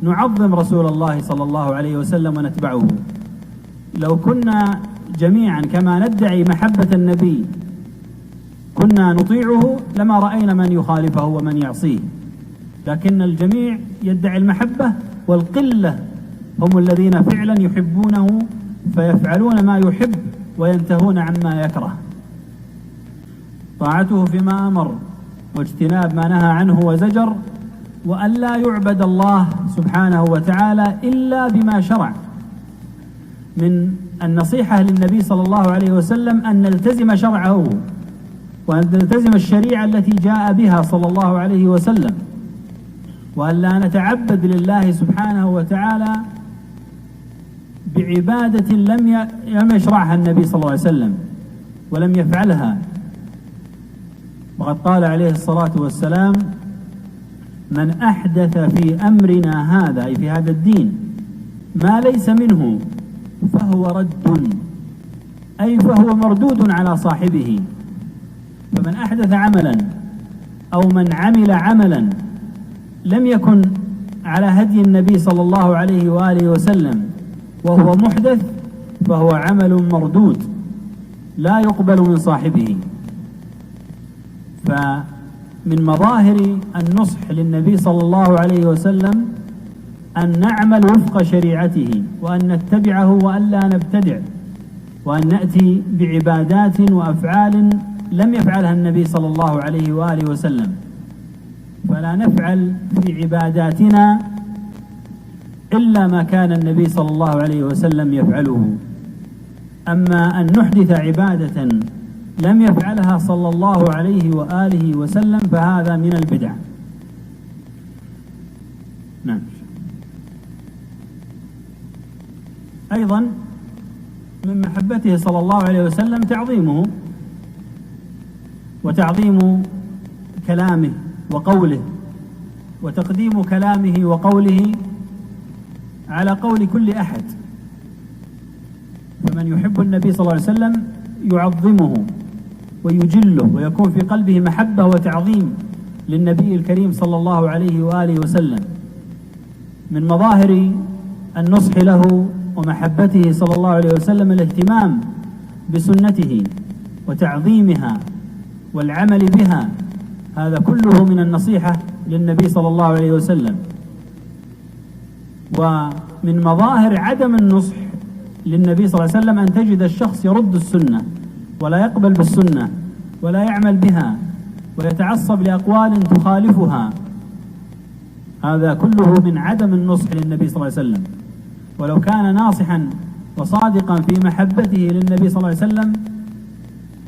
نعظم رسول الله صلى الله عليه وسلم ونتبعه. لو كنا جميعا كما ندعي محبة النبي كنا نطيعه لما رأينا من يخالفه ومن يعصيه، لكن الجميع يدعي المحبة، والقلة هم الذين فعلا يحبونه فيفعلون ما يحب وينتهون عما يكره. طاعته فيما أمر واجتناب ما نهى عنه وزجر، وأن لا يعبد الله سبحانه وتعالى إلا بما شرع. من النصيحة للنبي صلى الله عليه وسلم أن نلتزم شرعه وأن نلتزم الشريعة التي جاء بها صلى الله عليه وسلم، وأن لا نتعبد لله سبحانه وتعالى بعبادة لم يشرعها النبي صلى الله عليه وسلم ولم يفعلها. وقد قال عليه الصلاة والسلام: من أحدث في أمرنا هذا، أي في هذا الدين، ما ليس منه فهو رد، أي فهو مردود على صاحبه. فمن أحدث عملا أو من عمل عملا لم يكن على هدي النبي صلى الله عليه وآله وسلم وهو محدث فهو عمل مردود لا يقبل من صاحبه. فمن مظاهر النصح للنبي صلى الله عليه وسلم أن نعمل وفق شريعته، وأن نتبعه وأن لا نبتدع، وأن نأتي بعبادات وأفعال لم يفعلها النبي صلى الله عليه وآله وسلم. فلا نفعل في عباداتنا إلا ما كان النبي صلى الله عليه وسلم يفعله. أما أن نحدث عبادة لم يفعلها صلى الله عليه وآله وسلم فهذا من البدع. نعم. أيضا من محبته صلى الله عليه وسلم تعظيمه وتعظيم كلامه وقوله، وتقديم كلامه وقوله على قول كل أحد. فمن يحب النبي صلى الله عليه وسلم يعظمه ويجله، ويكون في قلبه محبة وتعظيم للنبي الكريم صلى الله عليه وآله وسلم. من مظاهر النصح له ومحبته صلى الله عليه وسلم الاهتمام بسنته وتعظيمها والعمل بها، هذا كله من النصيحة للنبي صلى الله عليه وسلم. ومن مظاهر عدم النصح للنبي صلى الله عليه وسلم أن تجد الشخص يرد السنة ولا يقبل بالسنة ولا يعمل بها ويتعصب لأقوال تخالفها، هذا كله من عدم النصح للنبي صلى الله عليه وسلم. ولو كان ناصحا وصادقا في محبته للنبي صلى الله عليه وسلم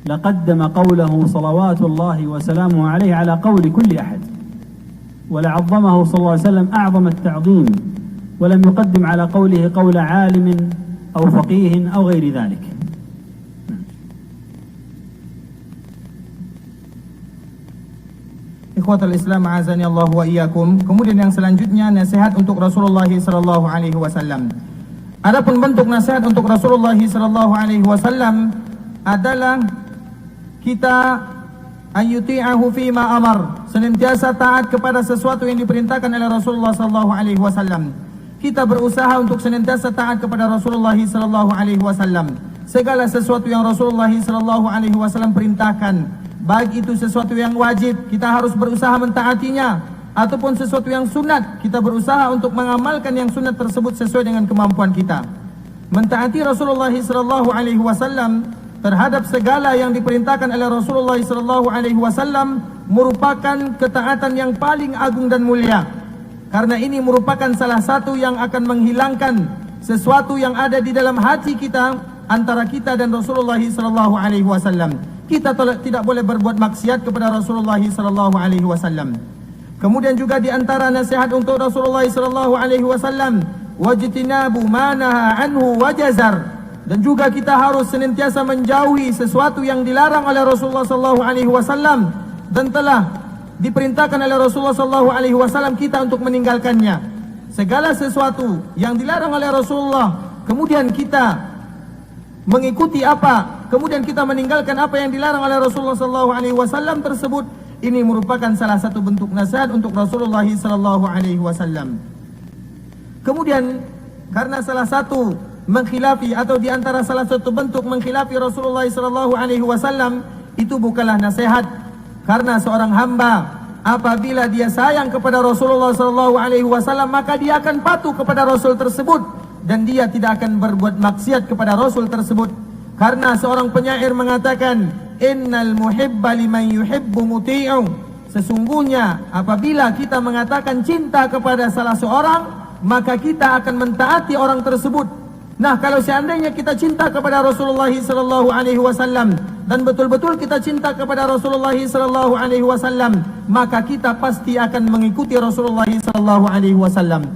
لقدم قوله صلوات الله وسلامه عليه على قول كل أحد، ولعظمه صلى الله عليه وسلم أعظم التعظيم، ولم يقدم على قوله قول عالم أو فقيه أو غير ذلك. Ikhwatul Islam azani Allah wa iyyakum. Kemudian yang selanjutnya nasihat untuk Rasulullah sallallahu alaihi wasallam. Adapun bentuk nasihat untuk Rasulullah sallallahu alaihi wasallam adalah kita ayyuti'ahu fima amar, senantiasa taat kepada sesuatu yang diperintahkan oleh Rasulullah sallallahu alaihi wasallam. Kita berusaha untuk senantiasa taat kepada Rasulullah sallallahu alaihi wasallam. Segala sesuatu yang Rasulullah sallallahu alaihi wasallam perintahkan, baik itu sesuatu yang wajib, kita harus berusaha mentaatinya, ataupun sesuatu yang sunat, kita berusaha untuk mengamalkan yang sunat tersebut sesuai dengan kemampuan kita. Mentaati Rasulullah sallallahu alaihi wasallam terhadap segala yang diperintahkan oleh Rasulullah sallallahu alaihi wasallam merupakan ketaatan yang paling agung dan mulia. Karena ini merupakan salah satu yang akan menghilangkan sesuatu yang ada di dalam hati kita antara kita dan Rasulullah sallallahu alaihi wasallam. Kita tidak boleh berbuat maksiat kepada Rasulullah sallallahu alaihi wasallam. Kemudian juga di antara nasihat untuk Rasulullah sallallahu alaihi wasallam, wajtinabu ma naha anhu wajazar. Dan juga kita harus senantiasa menjauhi sesuatu yang dilarang oleh Rasulullah sallallahu alaihi wasallam dan telah diperintahkan oleh Rasulullah sallallahu alaihi wasallam kita untuk meninggalkannya. Segala sesuatu yang dilarang oleh Rasulullah kemudian kita mengikuti kemudian kita meninggalkan apa yang dilarang oleh Rasulullah sallallahu alaihi wasallam tersebut, Ini merupakan salah satu bentuk nasihat untuk Rasulullah sallallahu alaihi wasallam. Kemudian karena salah satu mengkhilafi atau di antara salah satu bentuk mengkhilafi Rasulullah sallallahu alaihi wasallam itu bukanlah nasihat, karena seorang hamba apabila dia sayang kepada Rasulullah sallallahu alaihi wasallam maka dia akan patuh kepada Rasul tersebut dan dia tidak akan berbuat maksiat kepada Rasul tersebut. Karena seorang penyair mengatakan, innal muhibba liman yuhibbu muti'u. Sesungguhnya apabila kita mengatakan cinta kepada salah seorang, maka kita akan mentaati orang tersebut. Nah, kalau seandainya kita cinta kepada Rasulullah sallallahu alaihi wasallam dan betul-betul kita cinta kepada Rasulullah sallallahu alaihi wasallam, maka kita pasti akan mengikuti Rasulullah sallallahu alaihi wasallam.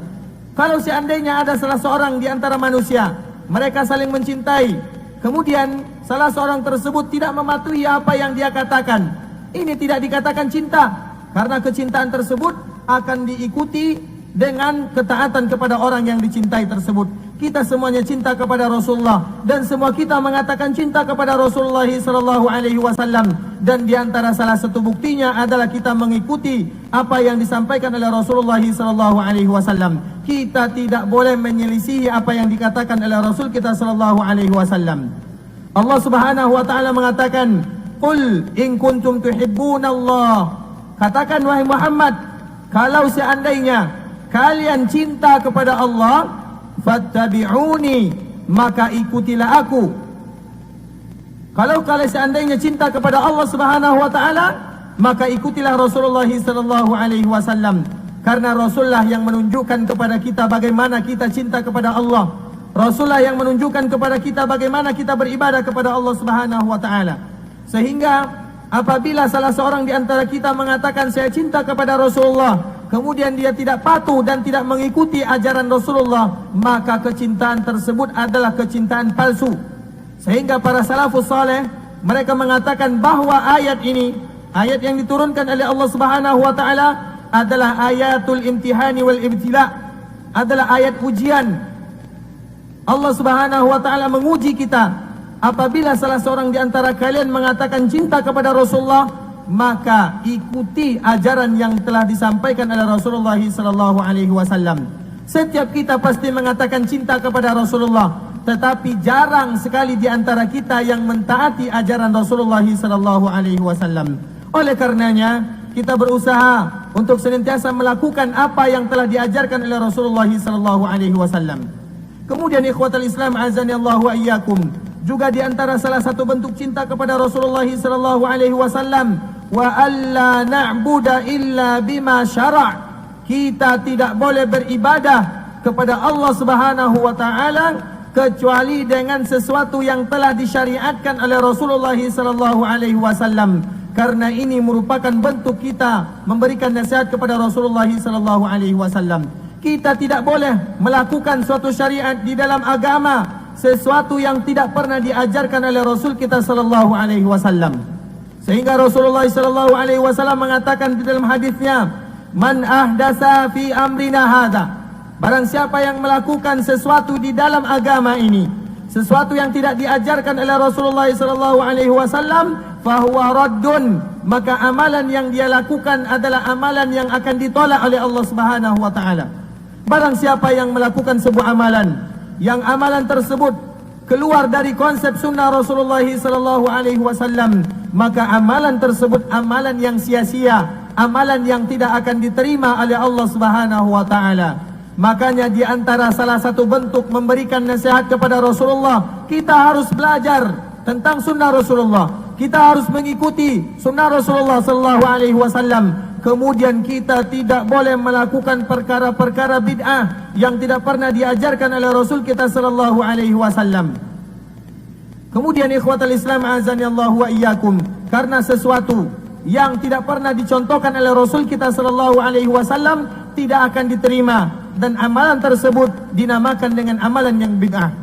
Kalau seandainya ada salah seorang di antara manusia, mereka saling mencintai, kemudian salah seorang tersebut tidak mematuhi apa yang dia katakan, ini tidak dikatakan cinta, karena kecintaan tersebut akan diikuti dengan ketaatan kepada orang yang dicintai tersebut. Kita semuanya cinta kepada Rasulullah dan semua kita mengatakan cinta kepada Rasulullah sallallahu alaihi wasallam, dan di antara salah satu buktinya adalah kita mengikuti apa yang disampaikan oleh Rasulullah sallallahu alaihi wasallam. Kita tidak boleh menyelisihi apa yang dikatakan oleh Rasul kita sallallahu alaihi wasallam. Allah Subhanahu wa taala mengatakan, "Qul in kuntum tuhibbunallah." Katakan wahai Muhammad, kalau seandainya kalian cinta kepada Allah, fattabi'uni, maka ikutilah aku. Kalau kalian seandainya cinta kepada Allah Subhanahu wa taala, maka ikutilah Rasulullah sallallahu alaihi wasallam, karena Rasulullah yang menunjukkan kepada kita bagaimana kita cinta kepada Allah. Rasulullah yang menunjukkan kepada kita bagaimana kita beribadah kepada Allah Subhanahu wa taala. Sehingga apabila salah seorang di antara kita mengatakan saya cinta kepada Rasulullah, kemudian dia tidak patuh dan tidak mengikuti ajaran Rasulullah, maka kecintaan tersebut adalah kecintaan palsu. Sehingga para salafus saleh mereka mengatakan bahwa ayat ini, ayat yang diturunkan oleh Allah Subhanahu wa taala adalah ayatul imtihani wal ibtila, adalah ayat ujian. Allah Subhanahu wa taala menguji kita. Apabila salah seorang di antara kalian mengatakan cinta kepada Rasulullah, maka ikuti ajaran yang telah disampaikan oleh Rasulullah sallallahu alaihi wasallam. Setiap kita pasti mengatakan cinta kepada Rasulullah, tetapi jarang sekali di antara kita yang mentaati ajaran Rasulullah sallallahu alaihi wasallam. Oleh karenanya, kita berusaha untuk senantiasa melakukan apa yang telah diajarkan oleh Rasulullah sallallahu alaihi wasallam. Kemudian ikhwatal Islam azani Allah wa iyyakum, juga di antara salah satu bentuk cinta kepada Rasulullah sallallahu alaihi wasallam, wa alla na'budu illa bima syara'. Kita tidak boleh beribadah kepada Allah Subhanahu wa taala kecuali dengan sesuatu yang telah disyariatkan oleh Rasulullah sallallahu alaihi wasallam, karena ini merupakan bentuk kita memberikan nasihat kepada Rasulullah sallallahu alaihi wasallam. Kita tidak boleh melakukan suatu syariat di dalam agama sesuatu yang tidak pernah diajarkan oleh Rasul kita sallallahu alaihi wasallam. Sehingga Rasulullah sallallahu alaihi wasallam mengatakan di dalam hadisnya, "Man ahdasa fi amrina hadza." Barang siapa yang melakukan sesuatu di dalam agama ini, sesuatu yang tidak diajarkan oleh Rasulullah sallallahu alaihi wasallam, fahuwa raddun, maka amalan yang dia lakukan adalah amalan yang akan ditolak oleh Allah Subhanahu wa taala. Barang siapa yang melakukan sebuah amalan yang amalan tersebut keluar dari konsep sunnah Rasulullah sallallahu alaihi wasallam, maka amalan tersebut amalan yang sia-sia, amalan yang tidak akan diterima oleh Allah Subhanahu wa taala. Makanya di antara salah satu bentuk memberikan nasihat kepada Rasulullah, kita harus belajar tentang sunnah Rasulullah. Kita harus mengikuti sunnah Rasulullah sallallahu alaihi wasallam. Kemudian kita tidak boleh melakukan perkara-perkara bid'ah yang tidak pernah diajarkan oleh Rasul kita sallallahu alaihi wasallam. Kemudian ikhwatal Islam azani Allah wa iyyakum, karena sesuatu yang tidak pernah dicontohkan oleh Rasul kita sallallahu alaihi wasallam tidak akan diterima, dan amalan tersebut dinamakan dengan amalan yang bid'ah.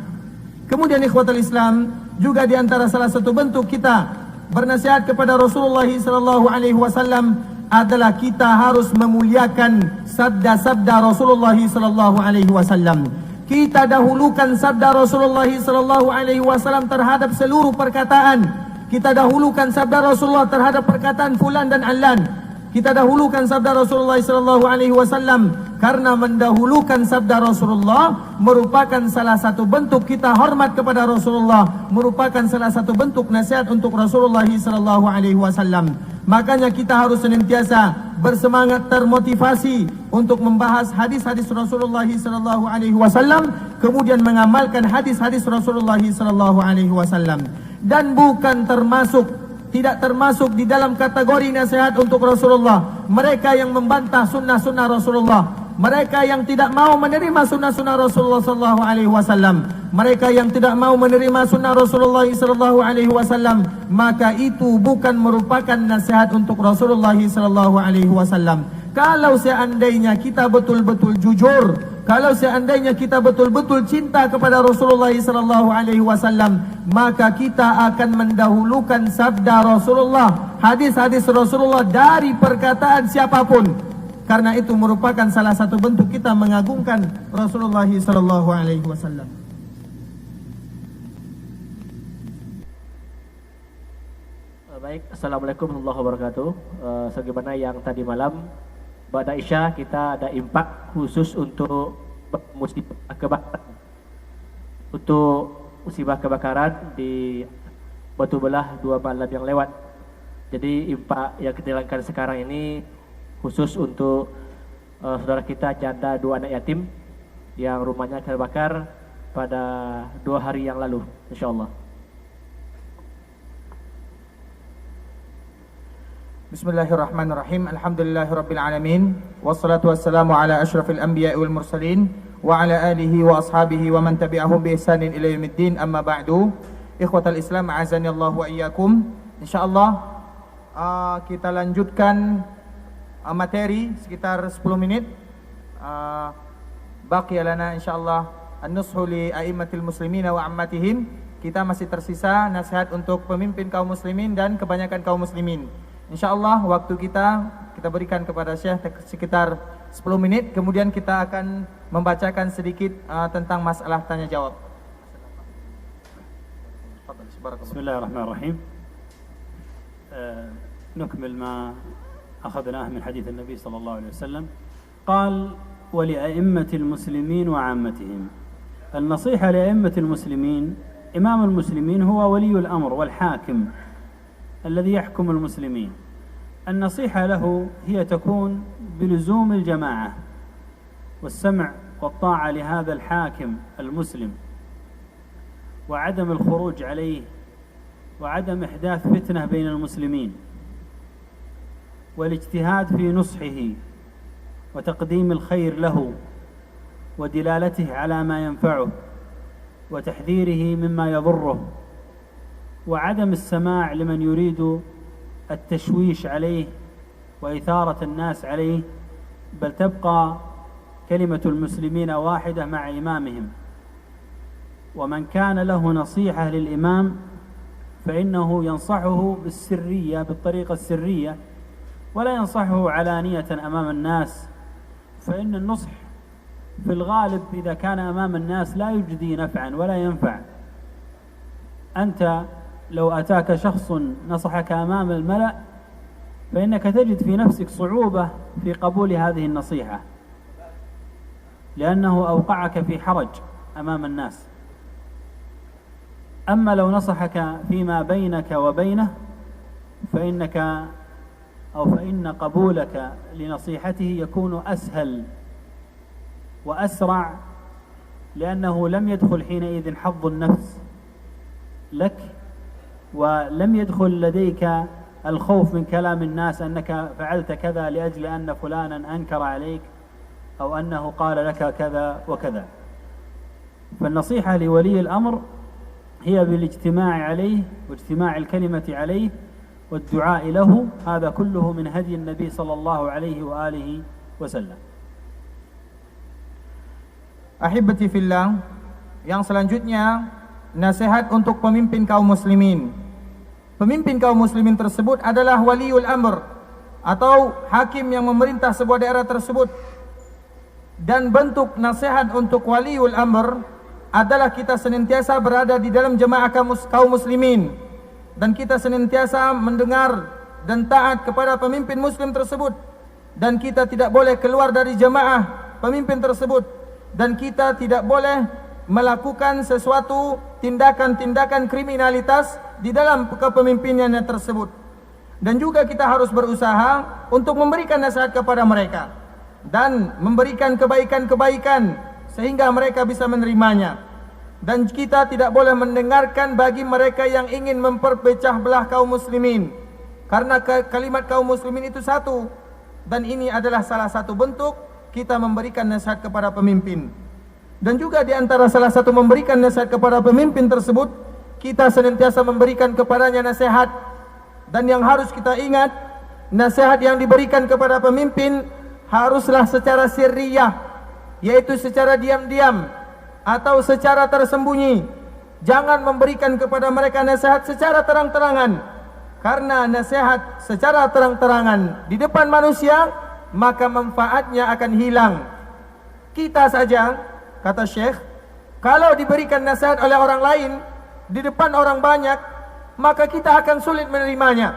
Kemudian ikhwatal Islam, juga di antara salah satu bentuk kita bernasihat kepada Rasulullah sallallahu alaihi wasallam adalah kita harus memuliakan sabda-sabda Rasulullah sallallahu alaihi wasallam. Kita dahulukan sabda Rasulullah sallallahu alaihi wasallam terhadap seluruh perkataan. kita dahulukan sabda Rasulullah terhadap perkataan fulan dan allan. Kita dahulukan sabda Rasulullah SAW karena mendahulukan sabda Rasulullah merupakan salah satu bentuk kita hormat kepada Rasulullah, merupakan salah satu bentuk nasihat untuk Rasulullah SAW. Makanya kita harus senantiasa bersemangat, termotivasi untuk membahas hadis-hadis Rasulullah SAW, kemudian mengamalkan hadis-hadis Rasulullah SAW, dan bukan termasuk, tidak termasuk di dalam kategori nasihat untuk Rasulullah mereka yang membantah sunnah-sunnah Rasulullah, mereka yang tidak mau menerima sunnah-sunnah Rasulullah SAW, mereka yang tidak mau menerima sunnah Rasulullah SAW, maka itu bukan merupakan nasihat untuk Rasulullah SAW. Kalau seandainya kita betul-betul jujur, kalau seandainya kita betul-betul cinta kepada Rasulullah SAW, maka kita akan mendahulukan sabda Rasulullah, hadis-hadis Rasulullah dari perkataan siapapun. Karena itu merupakan salah satu bentuk kita mengagungkan Rasulullah SAW. Baik, Assalamualaikum warahmatullahi wabarakatuh. Sebagaimana yang tadi malam Ba'da Isya kita ada impak khusus untuk musibah kebakaran. Untuk musibah kebakaran di Batu Belah 2 malam yang lewat. Jadi impak yang kita jalankan sekarang ini khusus untuk saudara kita janda 2 anak yatim yang rumahnya terbakar pada 2 hari yang lalu, insyaallah. Bismillahirrahmanirrahim. Alhamdulillahirabbil alamin. Wassalatu wassalamu ala asyrafil anbiya'i wal mursalin wa ala alihi wa ashabihi wa man tabi'ahum bi ihsanin ila yaumiddin. Amma ba'du. Ikhwatal Islam, a'azani Allah wa iyyakum. Insyaallah kita lanjutkan materi sekitar 10 menit. Baqiya lana insyaallah an-nushu li a'immatil muslimina wa ammatihim. Kita masih tersisa nasihat untuk pemimpin kaum muslimin dan kebanyakan kaum muslimin. InsyaAllah waktu kita berikan kepada Syekh sekitar 10 menit. Kemudian kita akan membacakan sedikit tentang masalah tanya jawab. Bismillahirrahmanirrahim. نكمل ما أخذناه من حديث النبي صلى الله عليه وسلم. قال: ولأئمة المسلمين وعامتهم. النصيحة لأئمة المسلمين. إمام المسلمين هو ولي الأمر والحاكم الذي يحكم المسلمين. النصيحة له هي تكون بلزوم الجماعة والسمع والطاعة لهذا الحاكم المسلم، وعدم الخروج عليه، وعدم إحداث فتنة بين المسلمين، والاجتهاد في نصحه وتقديم الخير له ودلالته على ما ينفعه وتحذيره مما يضره، وعدم السماع لمن يريد التشويش عليه وإثارة الناس عليه، بل تبقى كلمة المسلمين واحدة مع إمامهم. ومن كان له نصيحة للإمام فإنه ينصحه بالسرية، بالطريقة السرية، ولا ينصحه علانية أمام الناس، فإن النصح في الغالب إذا كان أمام الناس لا يجدي نفعا ولا ينفع. أنت لو أتاك شخص نصحك أمام الملأ فإنك تجد في نفسك صعوبة في قبول هذه النصيحة، لأنه أوقعك في حرج أمام الناس. أما لو نصحك فيما بينك وبينه فإن قبولك لنصيحته يكون أسهل وأسرع، لأنه لم يدخل حينئذ حظ النفس لك، ولم يدخل لديك الخوف من كلام الناس أنك فعلت كذا لأجل أن فلانا أنكر عليك أو أنه قال لك كذا وكذا. فالنصيحة لولي الأمر هي بالاجتماع عليه واجتماع الكلمة عليه والدعاء له. هذا كله من هدي النبي صلى الله عليه وآله وسلم. Ahibati fillah, yang selanjutnya nasihat untuk pemimpin kaum muslimin. Pemimpin kaum muslimin tersebut adalah waliul amr atau hakim yang memerintah sebuah daerah tersebut. Dan bentuk nasihat untuk waliul amr adalah kita senantiasa berada di dalam jemaah kaum muslimin. dan kita senantiasa mendengar dan taat kepada pemimpin muslim tersebut, dan kita tidak boleh keluar dari jemaah pemimpin tersebut, dan kita tidak boleh melakukan sesuatu tindakan-tindakan kriminalitas di dalam kepemimpinannya tersebut. Dan juga kita harus berusaha untuk memberikan nasihat kepada mereka dan memberikan kebaikan-kebaikan sehingga mereka bisa menerimanya. Dan kita tidak boleh mendengarkan bagi mereka yang ingin memperpecah belah kaum muslimin, karena kalimat kaum muslimin itu satu, dan ini adalah salah satu bentuk kita memberikan nasihat kepada pemimpin. Dan juga di antara salah satu memberikan nasihat kepada pemimpin tersebut, kita senantiasa memberikan kepadanya nasihat. Dan yang harus kita ingat, nasihat yang diberikan kepada pemimpin haruslah secara sirriyah, yaitu secara diam-diam atau secara tersembunyi. Jangan memberikan kepada mereka nasihat secara terang-terangan, karena nasihat secara terang-terangan di depan manusia, maka manfaatnya akan hilang. Kita saja, kata Syekh, kalau diberikan nasihat oleh orang lain di depan orang banyak, maka kita akan sulit menerimanya,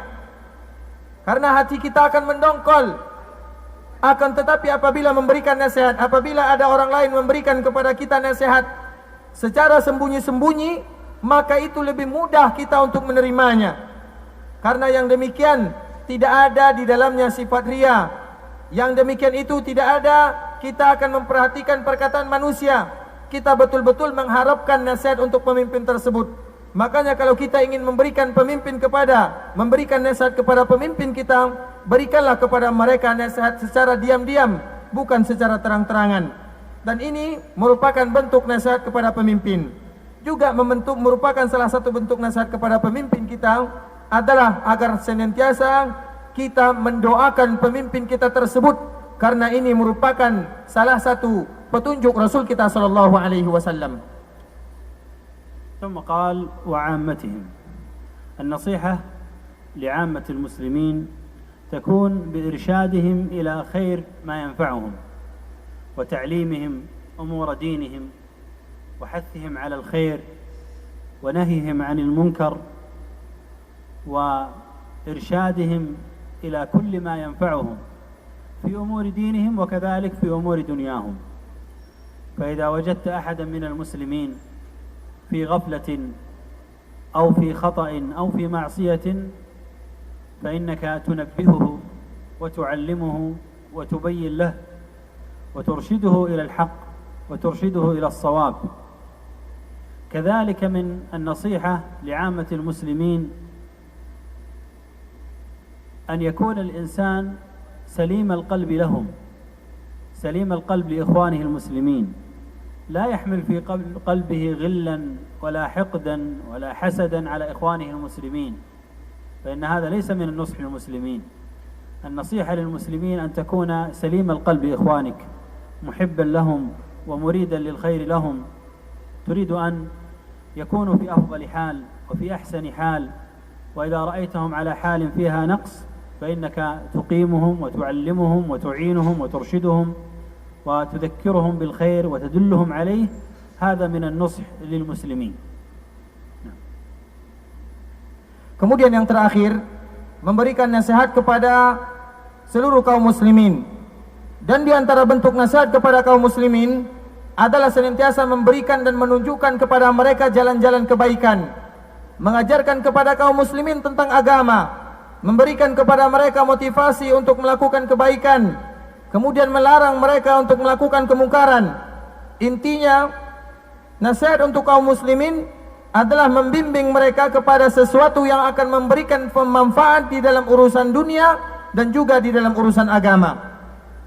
karena hati kita akan mendongkol. Akan tetapi apabila memberikan nasihat, apabila ada orang lain memberikan kepada kita nasihat secara sembunyi-sembunyi, maka itu lebih mudah kita untuk menerimanya. Karena yang demikian tidak ada di dalamnya sifat riya. Yang demikian itu tidak ada kita akan memperhatikan perkataan manusia. Kita betul-betul mengharapkan nasihat untuk pemimpin tersebut. Makanya kalau kita ingin memberikan nasihat kepada pemimpin kita, berikanlah kepada mereka nasihat secara diam-diam, bukan secara terang-terangan. Dan ini merupakan bentuk nasihat kepada pemimpin. Juga merupakan salah satu bentuk nasihat kepada pemimpin kita adalah agar senantiasa kita mendoakan pemimpin kita tersebut, karena ini merupakan salah satu petunjuk Rasul kita sallallahu alaihi wasallam. ثم قال وعامتهم. النصيحة لعامة المسلمين تكون بإرشادهم إلى خير ما ينفعهم، وتعليمهم أمور دينهم، وحثهم على الخير، ونهيهم عن المنكر، وإرشادهم إلى كل ما ينفعهم في أمور دينهم وكذلك في أمور دنياهم. فإذا وجدت أحدا من المسلمين في غفلة أو في خطأ أو في معصية، فإنك تنبهه وتعلمه وتبين له وترشده إلى الحق وترشده إلى الصواب. كذلك من النصيحة لعامة المسلمين أن يكون الإنسان سليم القلب لهم، سليم القلب لإخوانه المسلمين، لا يحمل في قلبه غلا ولا حقدا ولا حسدا على إخوانه المسلمين، فإن هذا ليس من النصح للمسلمين. النصيحة للمسلمين أن تكون سليم القلب لإخوانك، محبا لهم ومريدا للخير لهم، تريد أن يكونوا في أفضل حال وفي أحسن حال، وإذا رأيتهم على حال فيها نقص فإنك تقيمهم وتعلمهم وتعينهم وترشدهم وتذكرهم بالخير وتدلهم عليه. هذا من النصح للمسلمين. Kemudian yang terakhir, memberikan nasihat kepada seluruh kaum muslimin. Dan di antara bentuk nasihat kepada kaum muslimin adalah senantiasa memberikan dan menunjukkan kepada mereka jalan-jalan kebaikan, mengajarkan kepada kaum muslimin tentang agama, memberikan kepada mereka motivasi untuk melakukan kebaikan, kemudian melarang mereka untuk melakukan kemungkaran. Intinya, nasihat untuk kaum muslimin adalah membimbing mereka kepada sesuatu yang akan memberikan manfaat di dalam urusan dunia dan juga di dalam urusan agama.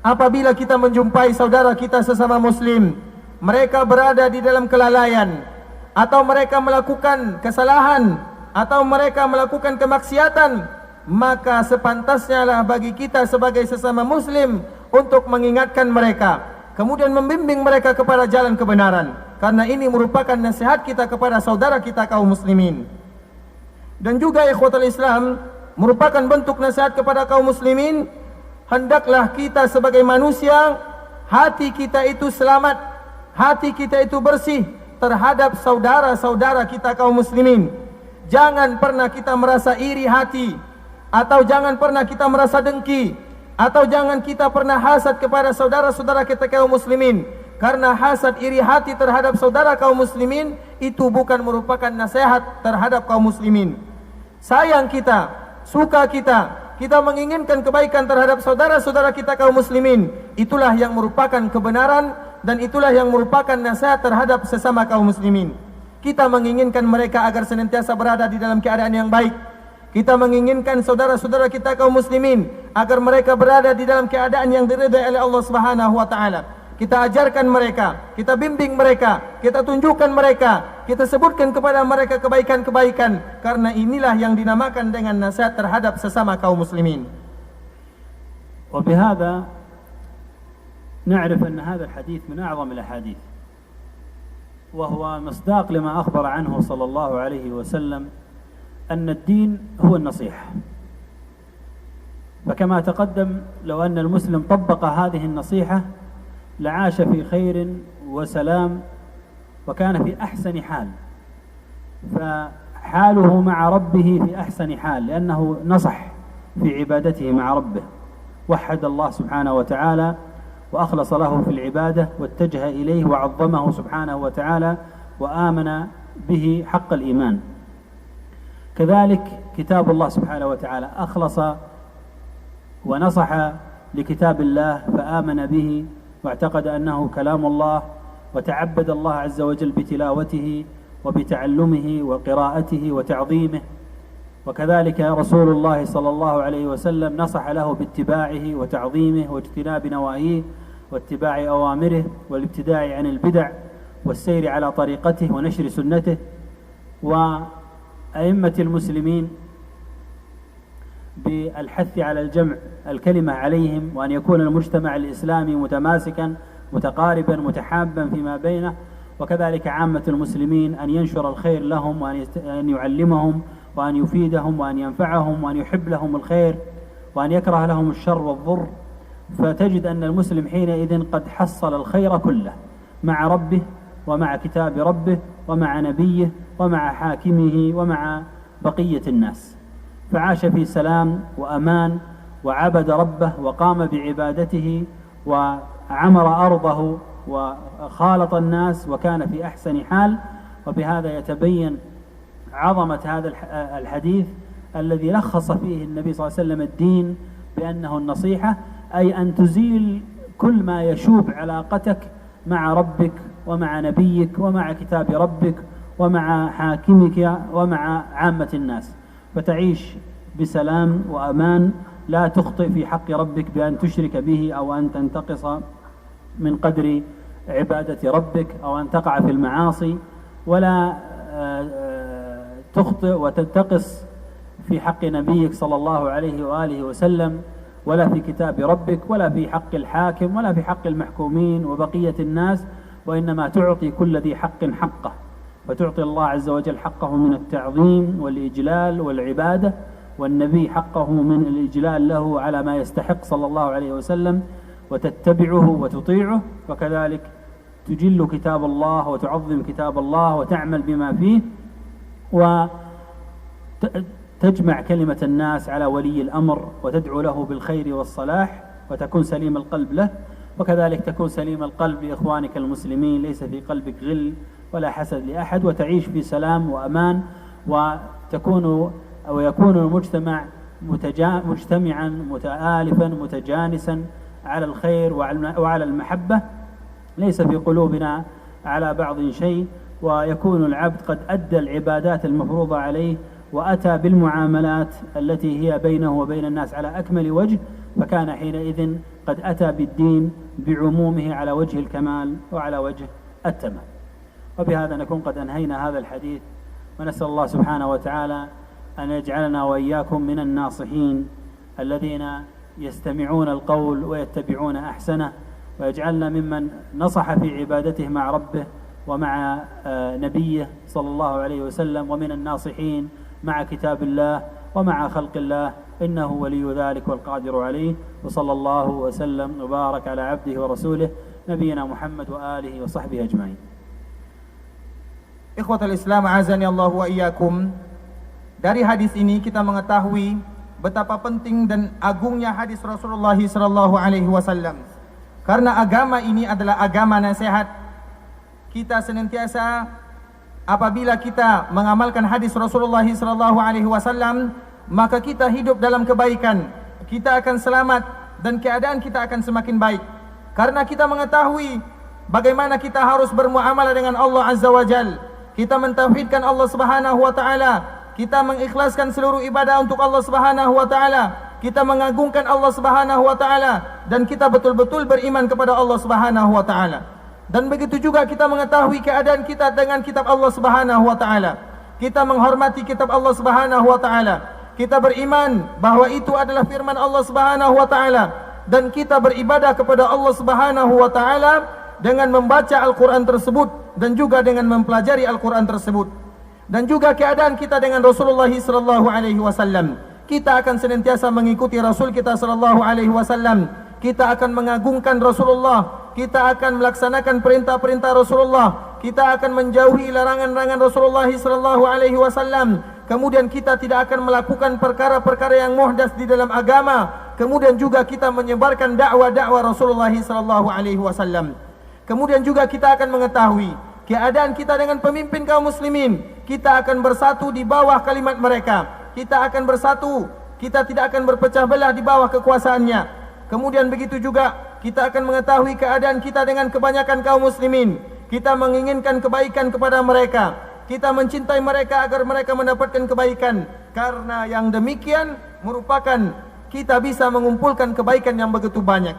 Apabila kita menjumpai saudara kita sesama muslim, mereka berada di dalam kelalaian, atau mereka melakukan kesalahan, atau mereka melakukan kemaksiatan, maka sepantasnya lah bagi kita sebagai sesama muslim untuk mengingatkan mereka, kemudian membimbing mereka kepada jalan kebenaran, karena ini merupakan nasihat kita kepada saudara kita kaum muslimin. Dan juga ikhwatul Islam, merupakan bentuk nasihat kepada kaum muslimin, hendaklah kita sebagai manusia, hati kita itu selamat, hati kita itu bersih terhadap saudara-saudara kita kaum muslimin. jangan pernah kita merasa iri hati, atau jangan pernah kita merasa dengki, atau jangan kita pernah hasad kepada saudara-saudara kita kaum muslimin. Karena hasad iri hati terhadap saudara kaum muslimin itu bukan merupakan nasihat terhadap kaum muslimin. Sayang kita, suka kita menginginkan kebaikan terhadap saudara-saudara kita kaum muslimin, itulah yang merupakan kebenaran dan itulah yang merupakan nasihat terhadap sesama kaum muslimin. Kita menginginkan mereka agar senantiasa berada di dalam keadaan yang baik. Kita menginginkan saudara-saudara kita kaum muslimin agar mereka berada di dalam keadaan yang diridhai oleh Allah Subhanahu wa taala. Kita ajarkan mereka, kita bimbing mereka, kita tunjukkan mereka, kita sebutkan kepada mereka kebaikan-kebaikan, karena inilah yang dinamakan dengan nasihat terhadap sesama kaum muslimin. وبهذا نعرف أن هذا الحديث من أعظم الأحاديث، وهو مصداق لما أخبر عنه صلى الله عليه وسلم أن الدين هو النصيحة. فكما تقدم لو أن المسلم طبق هذه النصيحة لعاش في خير وسلام وكان في أحسن حال، فحاله مع ربه في أحسن حال لأنه نصح في عبادته مع ربه، وحد الله سبحانه وتعالى وأخلص له في العبادة واتجه إليه وعظمه سبحانه وتعالى وآمن به حق الإيمان. كذلك كتاب الله سبحانه وتعالى أخلص ونصح لكتاب الله فآمن به واعتقد أنه كلام الله وتعبد الله عز وجل بتلاوته وبتعلمه وقراءته وتعظيمه. وكذلك رسول الله صلى الله عليه وسلم نصح له باتباعه وتعظيمه واجتناب نواهيه واتباع أوامره والابتداع عن البدع والسير على طريقته ونشر سنته. وأئمة المسلمين بالحث على الجمع الكلمة عليهم، وأن يكون المجتمع الإسلامي متماسكا متقاربا متحابا فيما بينه، وكذلك عامة المسلمين أن ينشر الخير لهم وأن يعلمهم وأن يفيدهم وأن ينفعهم وأن يحب لهم الخير وأن يكره لهم الشر والضر. فتجد أن المسلم حينئذ قد حصل الخير كله مع ربه ومع كتاب ربه ومع نبيه ومع حاكمه ومع بقية الناس، فعاش في سلام وأمان وعبد ربه وقام بعبادته وعمر أرضه وخالط الناس وكان في أحسن حال. وبهذا يتبين عظمة هذا الحديث الذي لخص فيه النبي صلى الله عليه وسلم الدين بأنه النصيحة، أي أن تزيل كل ما يشوب علاقتك مع ربك ومع نبيك ومع كتاب ربك ومع حاكمك ومع عامة الناس، فتعيش بسلام وأمان، لا تخطئ في حق ربك بأن تشرك به أو أن تنتقص من قدر عبادة ربك أو أن تقع في المعاصي، ولا تخطئ وتنتقص في حق نبيك صلى الله عليه وآله وسلم، ولا في كتاب ربك، ولا في حق الحاكم، ولا في حق المحكومين وبقية الناس، وإنما تعطي كل ذي حق حقه، فتعطي الله عز وجل حقه من التعظيم والإجلال والعبادة، والنبي حقه من الإجلال له على ما يستحق صلى الله عليه وسلم، وتتبعه وتطيعه، وكذلك تجل كتاب الله وتعظم كتاب الله وتعمل بما فيه، وتجمع كلمة الناس على ولي الأمر وتدعو له بالخير والصلاح وتكون سليم القلب له، وكذلك تكون سليم القلب لإخوانك المسلمين، ليس في قلبك غل ولا حسد لأحد، وتعيش في سلام وأمان، ويكون المجتمع مجتمعا متآلفا متجانسا على الخير وعلى المحبة، ليس في قلوبنا على بعض شيء، ويكون العبد قد أدى العبادات المفروضة عليه وأتى بالمعاملات التي هي بينه وبين الناس على أكمل وجه، فكان حينئذ قد أتى بالدين بعمومه على وجه الكمال وعلى وجه التمام. وبهذا نكون قد أنهينا هذا الحديث، ونسأل الله سبحانه وتعالى أن يجعلنا وإياكم من الناصحين الذين يستمعون القول ويتبعون أحسنه، ويجعلنا ممن نصح في عبادته مع ربه ومع نبيه صلى الله عليه وسلم، ومن الناصحين مع كتاب الله ومع خلق الله، إنه ولي ذلك والقادر عليه. وصلى الله وسلم وبارك على عبده ورسوله نبينا محمد وآله وصحبه أجمعين. Ikhwatul Islam azani Allah wa iyyakum. Dari hadis ini kita mengetahui betapa penting dan agungnya hadis Rasulullah sallallahu alaihi wasallam. Karena agama ini adalah agama nasihat. Kita senantiasa apabila kita mengamalkan hadis Rasulullah sallallahu alaihi wasallam, maka kita hidup dalam kebaikan. Kita akan selamat dan keadaan kita akan semakin baik. Karena kita mengetahui bagaimana kita harus bermuamalah dengan Allah Azza wa Jal. Kita mentauhidkan Allah Subhanahu wa taala. Kita mengikhlaskan seluruh ibadah untuk Allah Subhanahu wa taala. Kita mengagungkan Allah Subhanahu wa taala dan kita betul-betul beriman kepada Allah Subhanahu wa taala. Dan begitu juga kita mengetahui keadaan kita dengan kitab Allah Subhanahu wa taala. Kita menghormati kitab Allah Subhanahu wa taala. Kita beriman bahwa itu adalah firman Allah Subhanahu wa taala dan kita beribadah kepada Allah Subhanahu wa taala dengan membaca Al-Qur'an tersebut dan juga dengan mempelajari Al-Qur'an tersebut. Dan juga keadaan kita dengan Rasulullah sallallahu alaihi wasallam. Kita akan senantiasa mengikuti Rasul kita sallallahu alaihi wasallam. Kita akan mengagungkan Rasulullah. Kita akan melaksanakan perintah-perintah Rasulullah. Kita akan menjauhi larangan-larangan Rasulullah sallallahu alaihi wasallam. Kemudian kita tidak akan melakukan perkara-perkara yang muhdas di dalam agama. Kemudian juga kita menyebarkan dakwah-dakwah Rasulullah sallallahu alaihi wasallam. Kemudian juga kita akan mengetahui keadaan kita dengan pemimpin kaum muslimin. Kita akan bersatu di bawah kalimat mereka. Kita akan bersatu. Kita tidak akan berpecah belah di bawah kekuasaannya. Kemudian begitu juga kita akan mengetahui keadaan kita dengan kebanyakan kaum muslimin. Kita menginginkan kebaikan kepada mereka. Kita mencintai mereka agar mereka mendapatkan kebaikan. Karena yang demikian merupakan kita bisa mengumpulkan kebaikan yang begitu banyak.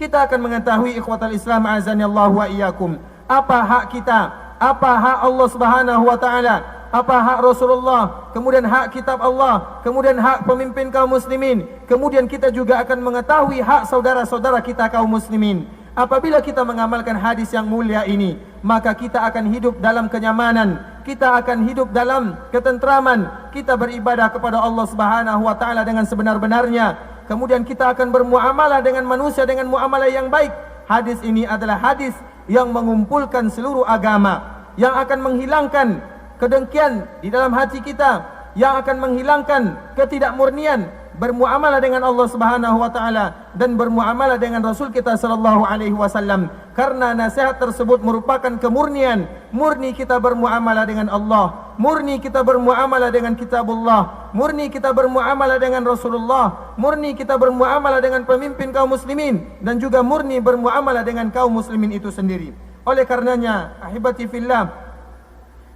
Kita akan mengetahui ikhwatal Islam azanillahu wa iyyakum. Apa hak kita? Apa hak Allah Subhanahu wa taala? Apa hak Rasulullah? Kemudian hak kitab Allah, kemudian hak pemimpin kaum muslimin. Kemudian kita juga akan mengetahui hak saudara-saudara kita kaum muslimin. Apabila kita mengamalkan hadis yang mulia ini, maka kita akan hidup dalam kenyamanan, kita akan hidup dalam ketentraman, kita beribadah kepada Allah Subhanahu wa taala dengan sebenar-benarnya. Kemudian kita akan bermuamalah dengan manusia dengan muamalah yang baik. Hadis ini adalah hadis yang mengumpulkan seluruh agama, yang akan menghilangkan kedengkian di dalam hati kita, yang akan menghilangkan ketidakmurnian bermuamalah dengan Allah Subhanahu wa taala dan bermuamalah dengan Rasul kita sallallahu alaihi wasallam. Karena nasihat tersebut merupakan kemurnian, murni kita bermuamalah dengan Allah, murni kita bermuamalah dengan kitabullah, murni kita bermuamalah dengan Rasulullah, murni kita bermuamalah dengan pemimpin kaum muslimin dan juga murni bermuamalah dengan kaum muslimin itu sendiri. Oleh karenanya, ahibati fillah,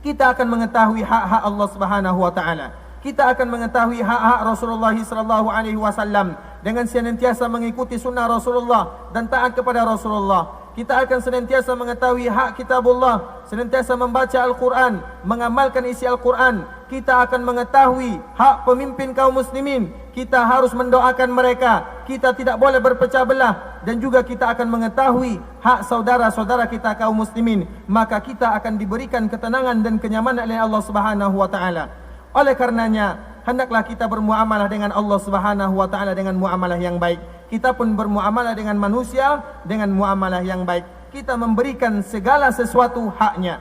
kita akan mengetahui hak-hak Allah Subhanahu wa taala. Kita akan mengetahui hak-hak Rasulullah sallallahu alaihi wasallam dengan senantiasa mengikuti sunnah Rasulullah dan taat kepada Rasulullah. Kita akan senantiasa mengetahui hak kitabullah, senantiasa membaca Al-Quran, mengamalkan isi Al-Quran. Kita akan mengetahui hak pemimpin kaum muslimin. Kita harus mendoakan mereka. Kita tidak boleh berpecah belah. Dan juga kita akan mengetahui hak saudara-saudara kita kaum muslimin. Maka kita akan diberikan ketenangan dan kenyamanan oleh Allah Subhanahu wa taala. Oleh karenanya, hendaklah kita bermuamalah dengan Allah Subhanahu wa taala dengan muamalah yang baik. Kita pun bermuamalah dengan manusia dengan muamalah yang baik. Kita memberikan segala sesuatu haknya.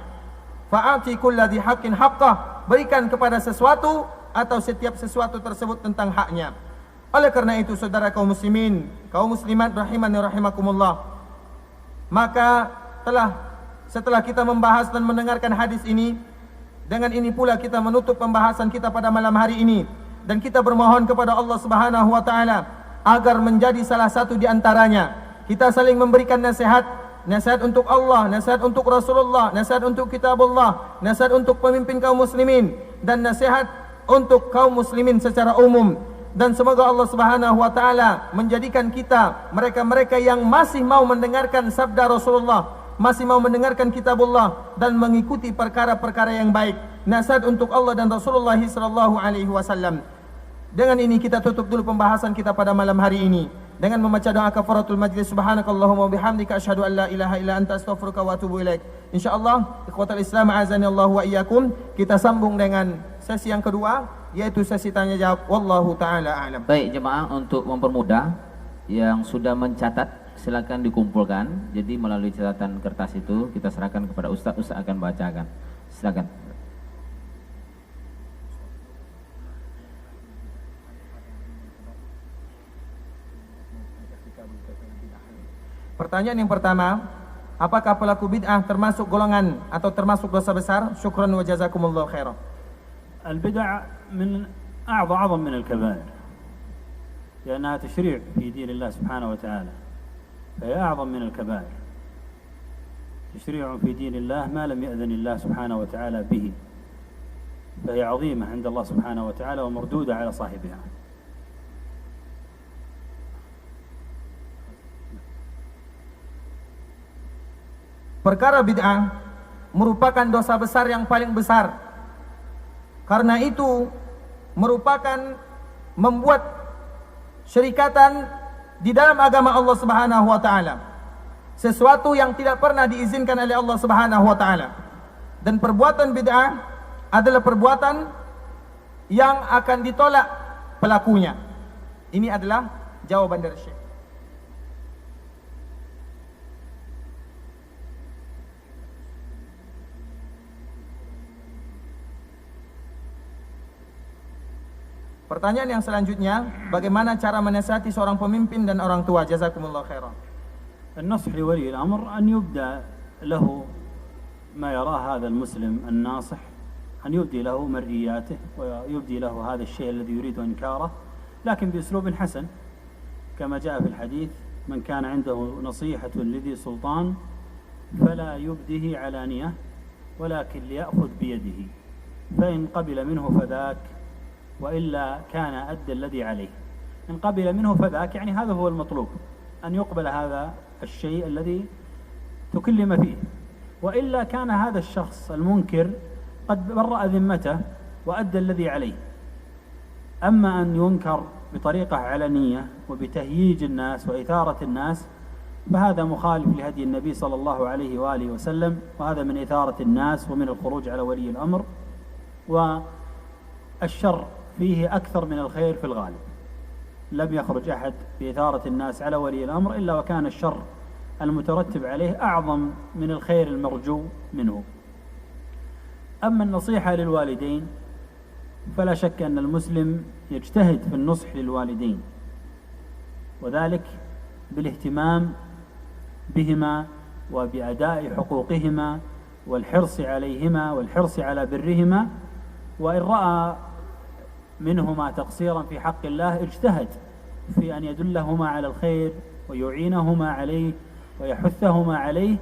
Fa'ati kulladzi haqqin haqqah. Berikan kepada sesuatu atau setiap sesuatu tersebut tentang haknya. Oleh karena itu, saudara kaum muslimin, kaum muslimat rahimani rahimakumullah, maka setelah kita membahas dan mendengarkan hadis ini, dengan ini pula kita menutup pembahasan kita pada malam hari ini, dan kita bermohon kepada Allah Subhanahu wa taala agar menjadi salah satu di antaranya. Kita saling memberikan nasihat, nasihat untuk Allah, nasihat untuk Rasulullah, nasihat untuk kitabullah, nasihat untuk pemimpin kaum muslimin, dan nasihat untuk kaum muslimin secara umum. Dan semoga Allah Subhanahu wa taala menjadikan kita mereka-mereka yang masih mau mendengarkan sabda Rasulullah, masih mau mendengarkan kitabullah dan mengikuti perkara-perkara yang baik. Nasihat untuk Allah dan Rasulullah sallallahu alaihi wasallam. Dengan ini kita tutup dulu pembahasan kita pada malam hari ini dengan membaca doa kafaratul majlis. Subhanakallahumma wa bihamdika asyhadu an la ilaha illa anta astaghfiruka wa atubu ilaik. Insyaallah ikhwatal Islam azanillahu wa iyyakum, kita sambung dengan sesi yang kedua, yaitu sesi tanya jawab. Wallahu taala a'lam. Baik jemaah, untuk mempermudah yang sudah mencatat silakan dikumpulkan. Jadi melalui catatan kertas itu kita serahkan kepada ustaz akan bacakan. Silakan. Pertanyaan yang pertama, apakah pelaku bid'ah termasuk golongan atau termasuk dosa besar? Syukran wa jazakumullahu khairan. البدع من أعظم من الكبائر لأنها تشريع في دين الله سبحانه وتعالى، فهي أعظم من الكبائر، تشريع في دين الله ما لم يأذن الله سبحانه وتعالى به، فهي عظيمة عند الله سبحانه وتعالى ومردودة على صاحبها. Perkara bid'ah merupakan dosa besar yang paling besar. Karena itu merupakan membuat syirikatan di dalam agama Allah Subhanahu wa taala. Sesuatu yang tidak pernah diizinkan oleh Allah Subhanahu wa taala. Dan perbuatan bid'ah adalah perbuatan yang akan ditolak pelakunya. Ini adalah jawaban dari Syekh. Pertanyaan yang selanjutnya, bagaimana cara menasihati seorang pemimpin dan orang tua? Jazakumullah khairan. النصح لولي الأمر أن يبدأ له ما يراه هذا المسلم الناصح، أن يبدي له مرئياته ويبدي له هذا الشيء الذي يريد إنكاره، لكن بأسلوب حسن كما جاء في الحديث: من كان عنده نصيحة لذي سلطان فلا يبديه علانية ولكن ليأخذ بيده، فإن قبل منه فذاك وإلا كان أدى الذي عليه. إن قبل منه فذاك يعني هذا هو المطلوب، أن يقبل هذا الشيء الذي تكلم فيه، وإلا كان هذا الشخص المنكر قد برأ ذمته وأدى الذي عليه. أما أن ينكر بطريقة علنية وبتهييج الناس وإثارة الناس فهذا مخالف لهدي النبي صلى الله عليه وآله وسلم، وهذا من إثارة الناس ومن الخروج على ولي الأمر، والشر فيه أكثر من الخير في الغالب. لم يخرج أحد بإثارة الناس على ولي الأمر إلا وكان الشر المترتب عليه أعظم من الخير المرجو منه. أما النصيحة للوالدين فلا شك أن المسلم يجتهد في النصح للوالدين، وذلك بالاهتمام بهما وبأداء حقوقهما والحرص عليهما والحرص على برهما، وإن رأى منهما تقصيرا في حق الله اجتهد في أن يدلهما على الخير ويعينهما عليه ويحثهما عليه،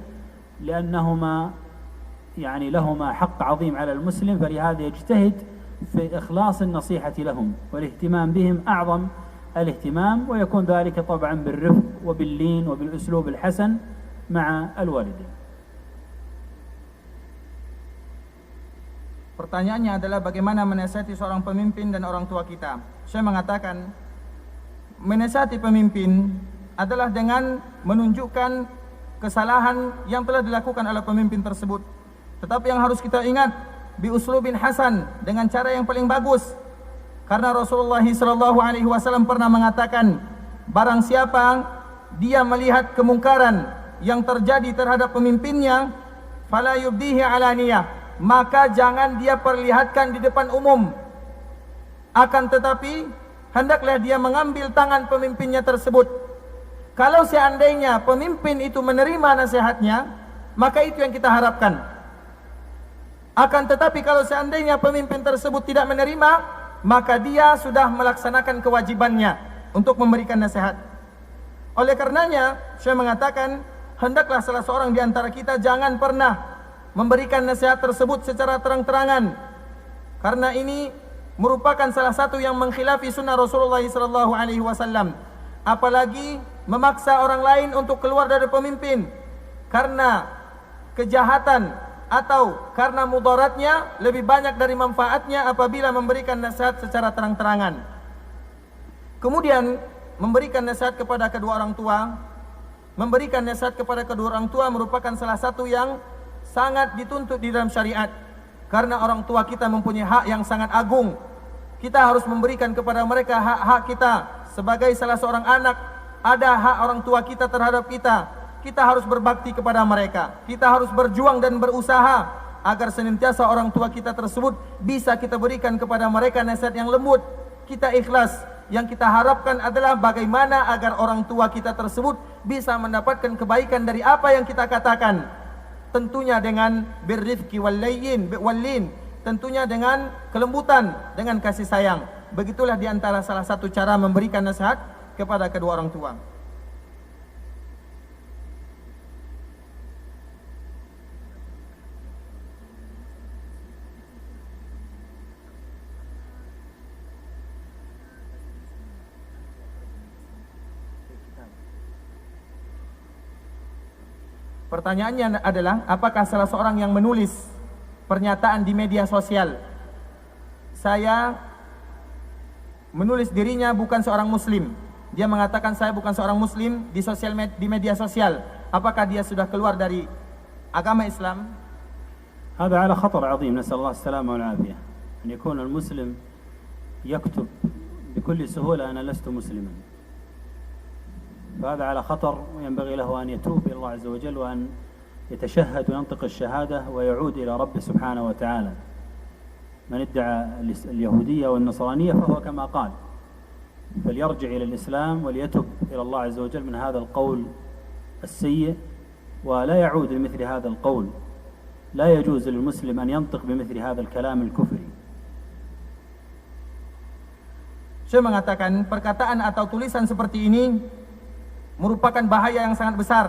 لأنهما يعني لهما حق عظيم على المسلم، فلهذا يجتهد في إخلاص النصيحة لهم والاهتمام بهم أعظم الاهتمام، ويكون ذلك طبعا بالرفق وباللين وبالأسلوب الحسن مع الوالدين. Pertanyaannya adalah bagaimana menasihati seorang pemimpin dan orang tua kita. Saya mengatakan menasihati pemimpin adalah dengan menunjukkan kesalahan yang telah dilakukan oleh pemimpin tersebut. Tetapi yang harus kita ingat, bi uslubin hasan, dengan cara yang paling bagus. Karena Rasulullah SAW pernah mengatakan, barang siapa dia melihat kemungkaran yang terjadi terhadap pemimpinnya, fala yubdihi alaniyah, maka jangan dia perlihatkan di depan umum. Akan tetapi hendaklah dia mengambil tangan pemimpinnya tersebut. Kalau seandainya pemimpin itu menerima nasihatnya, maka itu yang kita harapkan. Akan tetapi kalau seandainya pemimpin tersebut tidak menerima, maka dia sudah melaksanakan kewajibannya untuk memberikan nasihat. Oleh karenanya, saya mengatakan hendaklah salah seorang di antara kita jangan pernah memberikan nasihat tersebut secara terang-terangan, karena ini merupakan salah satu yang mengkhilafi sunnah Rasulullah SAW. Apalagi memaksa orang lain untuk keluar dari pemimpin karena kejahatan atau karena mudaratnya lebih banyak dari manfaatnya apabila memberikan nasihat secara terang-terangan. Kemudian memberikan nasihat kepada kedua orang tua. Memberikan nasihat kepada kedua orang tua merupakan salah satu yang sangat dituntut di dalam syariat, karena orang tua kita mempunyai hak yang sangat agung. Kita harus memberikan kepada mereka hak-hak kita sebagai salah seorang anak. Ada hak orang tua kita terhadap kita. Kita harus berbakti kepada mereka. Kita harus berjuang dan berusaha agar senantiasa orang tua kita tersebut bisa kita berikan kepada mereka nasihat yang lembut. Kita ikhlas Yang kita harapkan adalah bagaimana agar orang tua kita tersebut bisa mendapatkan kebaikan dari apa yang kita katakan. Tentunya dengan birrifqi wallin, tentunya dengan kelembutan, dengan kasih sayang. Begitulah diantara salah satu cara memberikan nasihat kepada kedua orang tua. Pertanyaannya adalah, apakah salah seorang yang menulis pernyataan di media sosial, saya menulis dirinya bukan seorang muslim, dia mengatakan saya bukan seorang muslim di media sosial, apakah dia sudah keluar dari agama Islam? هذا على خطر عظيم، نسأل الله السلامة والعافية. أن يكون المسلم يكتب بكل سهولة أنا لست مسلما، فهذا على خطر، وينبغي له أن يتوب إلى الله عز وجل وأن يتشهد وينطق الشهادة ويعود إلى ربه سبحانه وتعالى. من ادعى اليهودية والنصرانية فهو كما قال، فليرجع إلى الإسلام وليتب إلى الله عز وجل من هذا القول السيء ولا يعود لمثل هذا القول. لا يجوز للمسلم أن ينطق بمثل هذا الكلام الكفري. Saya mengatakan perkataan atau tulisan seperti ini merupakan bahaya yang sangat besar.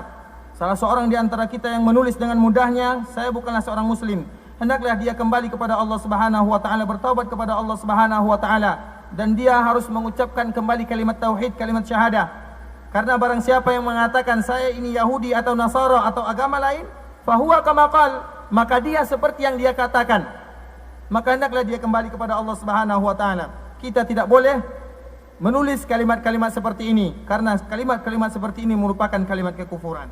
Salah seorang di antara kita yang menulis dengan mudahnya, saya bukanlah seorang muslim, hendaklah dia kembali kepada Allah Subhanahu wa taala, bertaubat kepada Allah Subhanahu wa taala, dan dia harus mengucapkan kembali kalimat tauhid, kalimat syahadah. Karena barang siapa yang mengatakan saya ini Yahudi atau Nasara atau agama lain, fahuwa kama qal, maka dia seperti yang dia katakan. Maka hendaklah dia kembali kepada Allah Subhanahu wa taala. Kita tidak boleh menulis kalimat-kalimat seperti ini, karena kalimat-kalimat seperti ini merupakan kalimat kekufuran.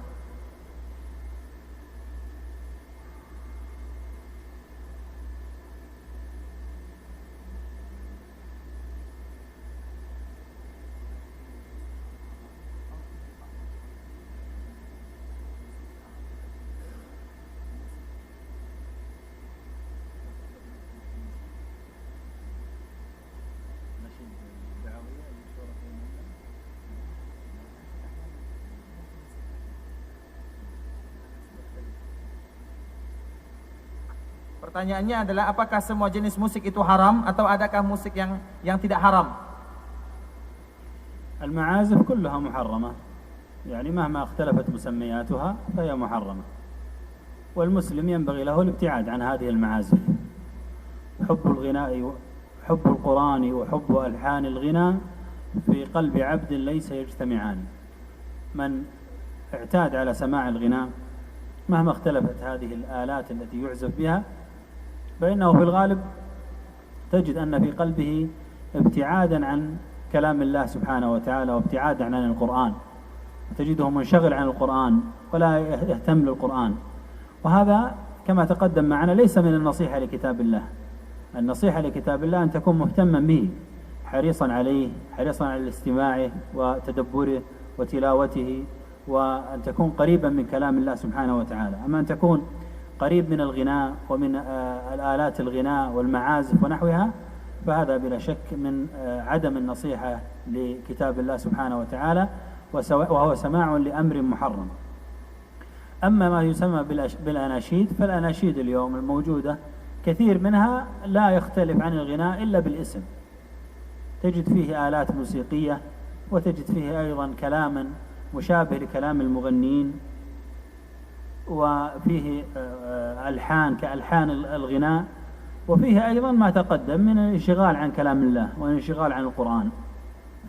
Pertanyaannya adalah, apakah semua jenis musik itu haram atau adakah musik yang tidak haram? المعازف كلها محرمة، يعني مهما اختلفت مسمياتها فهي محرمة، والمسلم ينبغي له الابتعاد عن هذه المعازف. حب الغناء، حب القرآن وحب ألحان الغناء في قلب عبد ليس يجتمعان. من اعتاد على سماع الغناء مهما اختلفت هذه الآلات التي يعزف بها، فإنه في الغالب تجد أن في قلبه ابتعادا عن كلام الله سبحانه وتعالى وابتعادا عن القرآن، وتجده منشغل عن القرآن ولا يهتم للقرآن. وهذا كما تقدم معنا ليس من النصيحة لكتاب الله. النصيحة لكتاب الله أن تكون مهتما به، حريصا عليه، حريصا على استماعه وتدبره وتلاوته، وأن تكون قريبا من كلام الله سبحانه وتعالى. أما أن تكون قريب من الغناء ومن الآلات الغناء والمعازف ونحوها، فهذا بلا شك من عدم النصيحة لكتاب الله سبحانه وتعالى، وهو سماع لأمر محرم. أما ما يسمى بالأناشيد، فالأناشيد اليوم الموجودة كثير منها لا يختلف عن الغناء إلا بالاسم، تجد فيه آلات موسيقية وتجد فيه أيضا كلاما مشابه لكلام المغنين، وفيه ألحان كألحان الغناء، وفيه أيضا ما تقدم من الانشغال عن كلام الله والانشغال عن القرآن.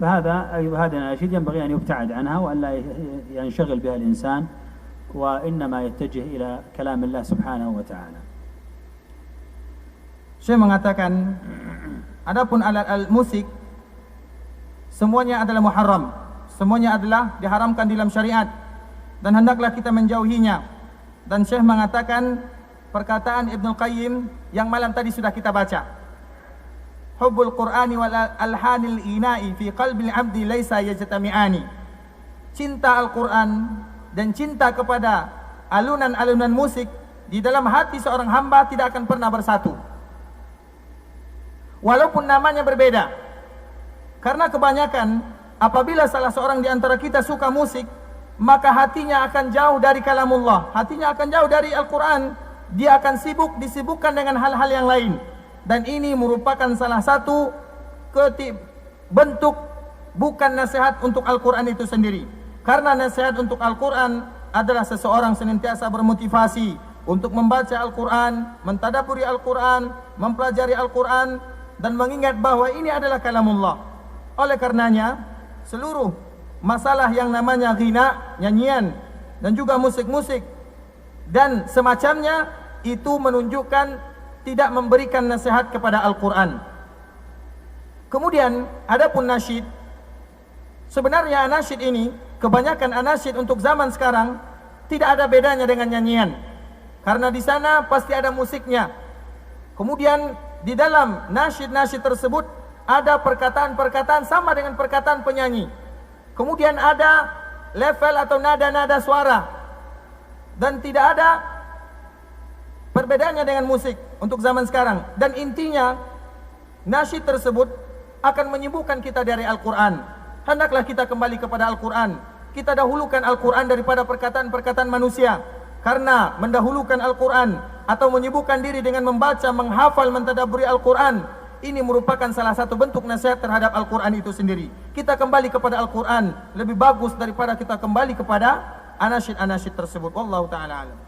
هذه الأناشيد ينبغي أن يبتعد عنها وأن لا ينشغل بها الإنسان، وإنما يتجه إلى كلام الله سبحانه وتعالى. Saya mengatakan, adapun alat-alat musik semuanya adalah muharram, semuanya adalah diharamkan dalam syariat, dan hendaklah kita menjauhinya. Dan Syekh mengatakan perkataan Ibnu Qayyim yang malam tadi sudah kita baca, hubbul Qur'ani wal alhanil ina'i fi qalbil abdi laisa yajtami'ani. Cinta Al-Quran dan cinta kepada alunan-alunan musik di dalam hati seorang hamba tidak akan pernah bersatu, walaupun namanya berbeda. Karena kebanyakan apabila salah seorang di antara kita suka musik, maka hatinya akan jauh dari kalamullah, hatinya akan jauh dari Al-Quran. Dia akan disibukkan dengan hal-hal yang lain. Dan ini merupakan salah satu bentuk bukan nasihat untuk Al-Quran itu sendiri. Karena nasihat untuk Al-Quran adalah seseorang senantiasa bermotivasi untuk membaca Al-Quran, mentadaburi Al-Quran, mempelajari Al-Quran, dan mengingat bahwa ini adalah kalamullah. Oleh karenanya, seluruh masalah yang namanya ghina, nyanyian, dan juga musik-musik dan semacamnya, itu menunjukkan tidak memberikan nasihat kepada Al-Quran. Kemudian, adapun nasyid, sebenarnya nasyid ini, kebanyakan nasyid untuk zaman sekarang tidak ada bedanya dengan nyanyian, karena di sana pasti ada musiknya. Kemudian di dalam nasyid-nasyid tersebut ada perkataan-perkataan sama dengan perkataan penyanyi. Kemudian ada level atau nada-nada suara, dan tidak ada perbedaannya dengan musik untuk zaman sekarang. Dan intinya nasyid tersebut akan menyibukkan kita dari Al-Quran. Hendaklah kita kembali kepada Al-Quran. Kita dahulukan Al-Quran daripada perkataan-perkataan manusia. Karena mendahulukan Al-Quran atau menyibukkan diri dengan membaca, menghafal, mentadaburi Al-Quran, ini merupakan salah satu bentuk nasihat terhadap Al-Quran itu sendiri. Kita kembali kepada Al-Quran lebih bagus daripada kita kembali kepada anasyid-anasyid tersebut. Wallahu ta'ala alam.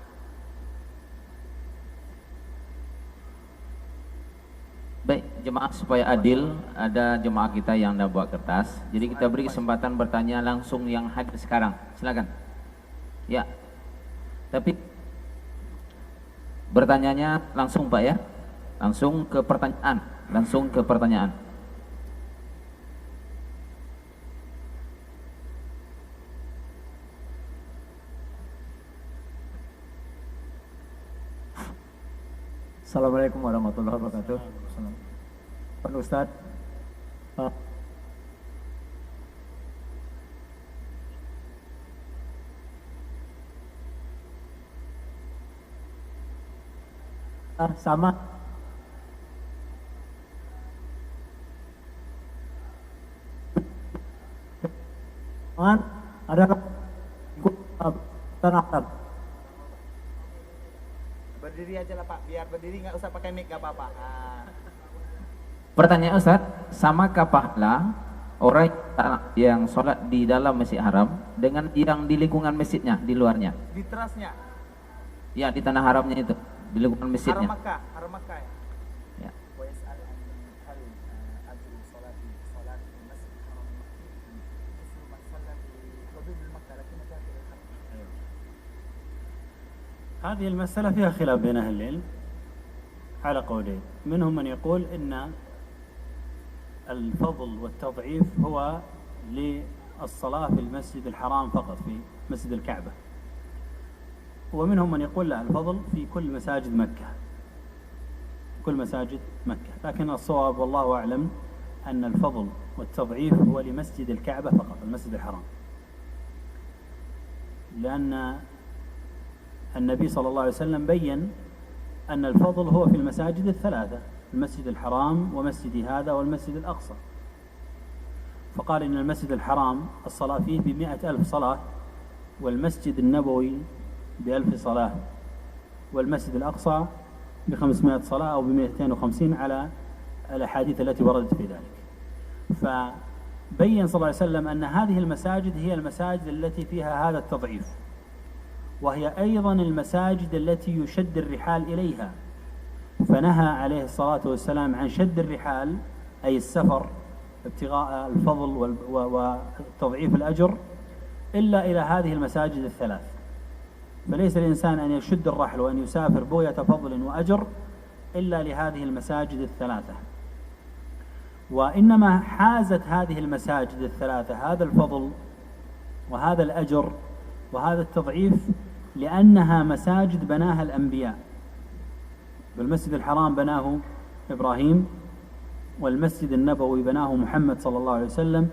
Baik, jemaah, supaya adil, ada jemaah kita yang dah buat kertas. Jadi kita beri kesempatan bertanya langsung yang hadir sekarang. Silakan. Ya. Tapi bertanyanya langsung Pak ya. Langsung ke pertanyaan. Langsung ke pertanyaan. Assalamualaikum warahmatullahi wabarakatuh. Pak Ustadz, sama ada tanah. Berdiri aja lah Pak, biar berdiri, nggak usah pakai mic, nggak apa-apa. Pertanyaan Ustaz, samakah pahala orang yang sholat di dalam Masjid Haram dengan yang di lingkungan masjidnya, di luarnya? Di terasnya. Ya, di tanah haramnya itu, di lingkungan masjidnya. Haram Makkah ya. Ya. هذه المسألة فيها خلاف بين أهل العلم على قولين. منهم من يقول إن الفضل والتضعيف هو للصلاة في المسجد الحرام فقط، في مسجد الكعبة. ومنهم من يقول لا، الفضل في كل مساجد مكة، كل مساجد مكة. لكن الصواب والله أعلم أن الفضل والتضعيف هو لمسجد الكعبة فقط، المسجد الحرام، لأن النبي صلى الله عليه وسلم بين أن الفضل هو في المساجد الثلاثة، المسجد الحرام ومسجد هذا والمسجد الأقصى. فقال إن المسجد الحرام الصلاة فيه ب100,000 صلاة، والمسجد النبوي ب1000 صلاة، والمسجد الأقصى ب500 صلاة أو ب250 على الأحاديث التي وردت في ذلك. فبين صلى الله عليه وسلم أن هذه المساجد هي المساجد التي فيها هذا التضعيف، وهي أيضا المساجد التي يشد الرحال إليها، فنهى عليه الصلاة والسلام عن شد الرحال، أي السفر ابتغاء الفضل وتضعيف الأجر، إلا إلى هذه المساجد الثلاث. فليس الإنسان أن يشد الرحل وأن يسافر بغية فضل وأجر إلا لهذه المساجد الثلاثة. وإنما حازت هذه المساجد الثلاثة هذا الفضل وهذا الأجر وهذا التضعيف لأنها مساجد بناها الأنبياء. والمسجد الحرام بناه إبراهيم، والمسجد النبوي بناه محمد صلى الله عليه وسلم،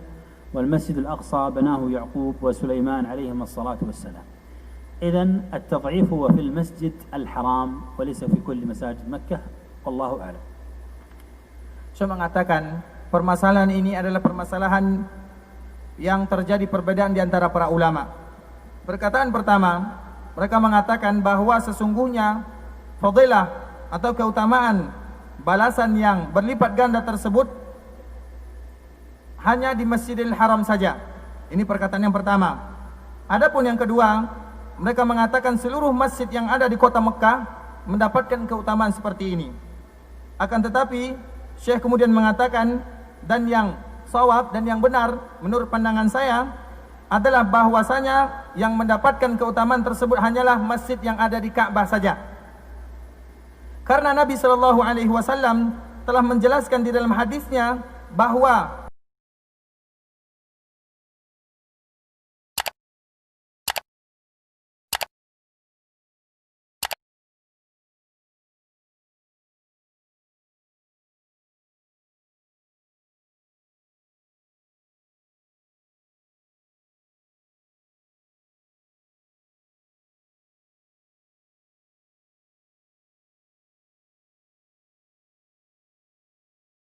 والمسجد الأقصى بناه يعقوب وسليمان عليهما الصلاة والسلام. إذن التضعيف هو في المسجد الحرام وليس في كل مساجد مكة، والله أعلم. Saya mengatakan permasalahan ini adalah permasalahan yang terjadi perbedaan di antara para ulama. Perkataan pertama, mereka mengatakan bahwa sesungguhnya fadilah atau keutamaan balasan yang berlipat ganda tersebut hanya di Masjidil Haram saja. Ini perkataan yang pertama. Adapun yang kedua, mereka mengatakan seluruh masjid yang ada di kota Mekah mendapatkan keutamaan seperti ini. Akan tetapi Syekh kemudian mengatakan, dan yang shawab dan yang benar menurut pandangan saya adalah bahwasanya yang mendapatkan keutamaan tersebut hanyalah masjid yang ada di Ka'bah saja. Karena Nabi SAW telah menjelaskan di dalam hadisnya bahwa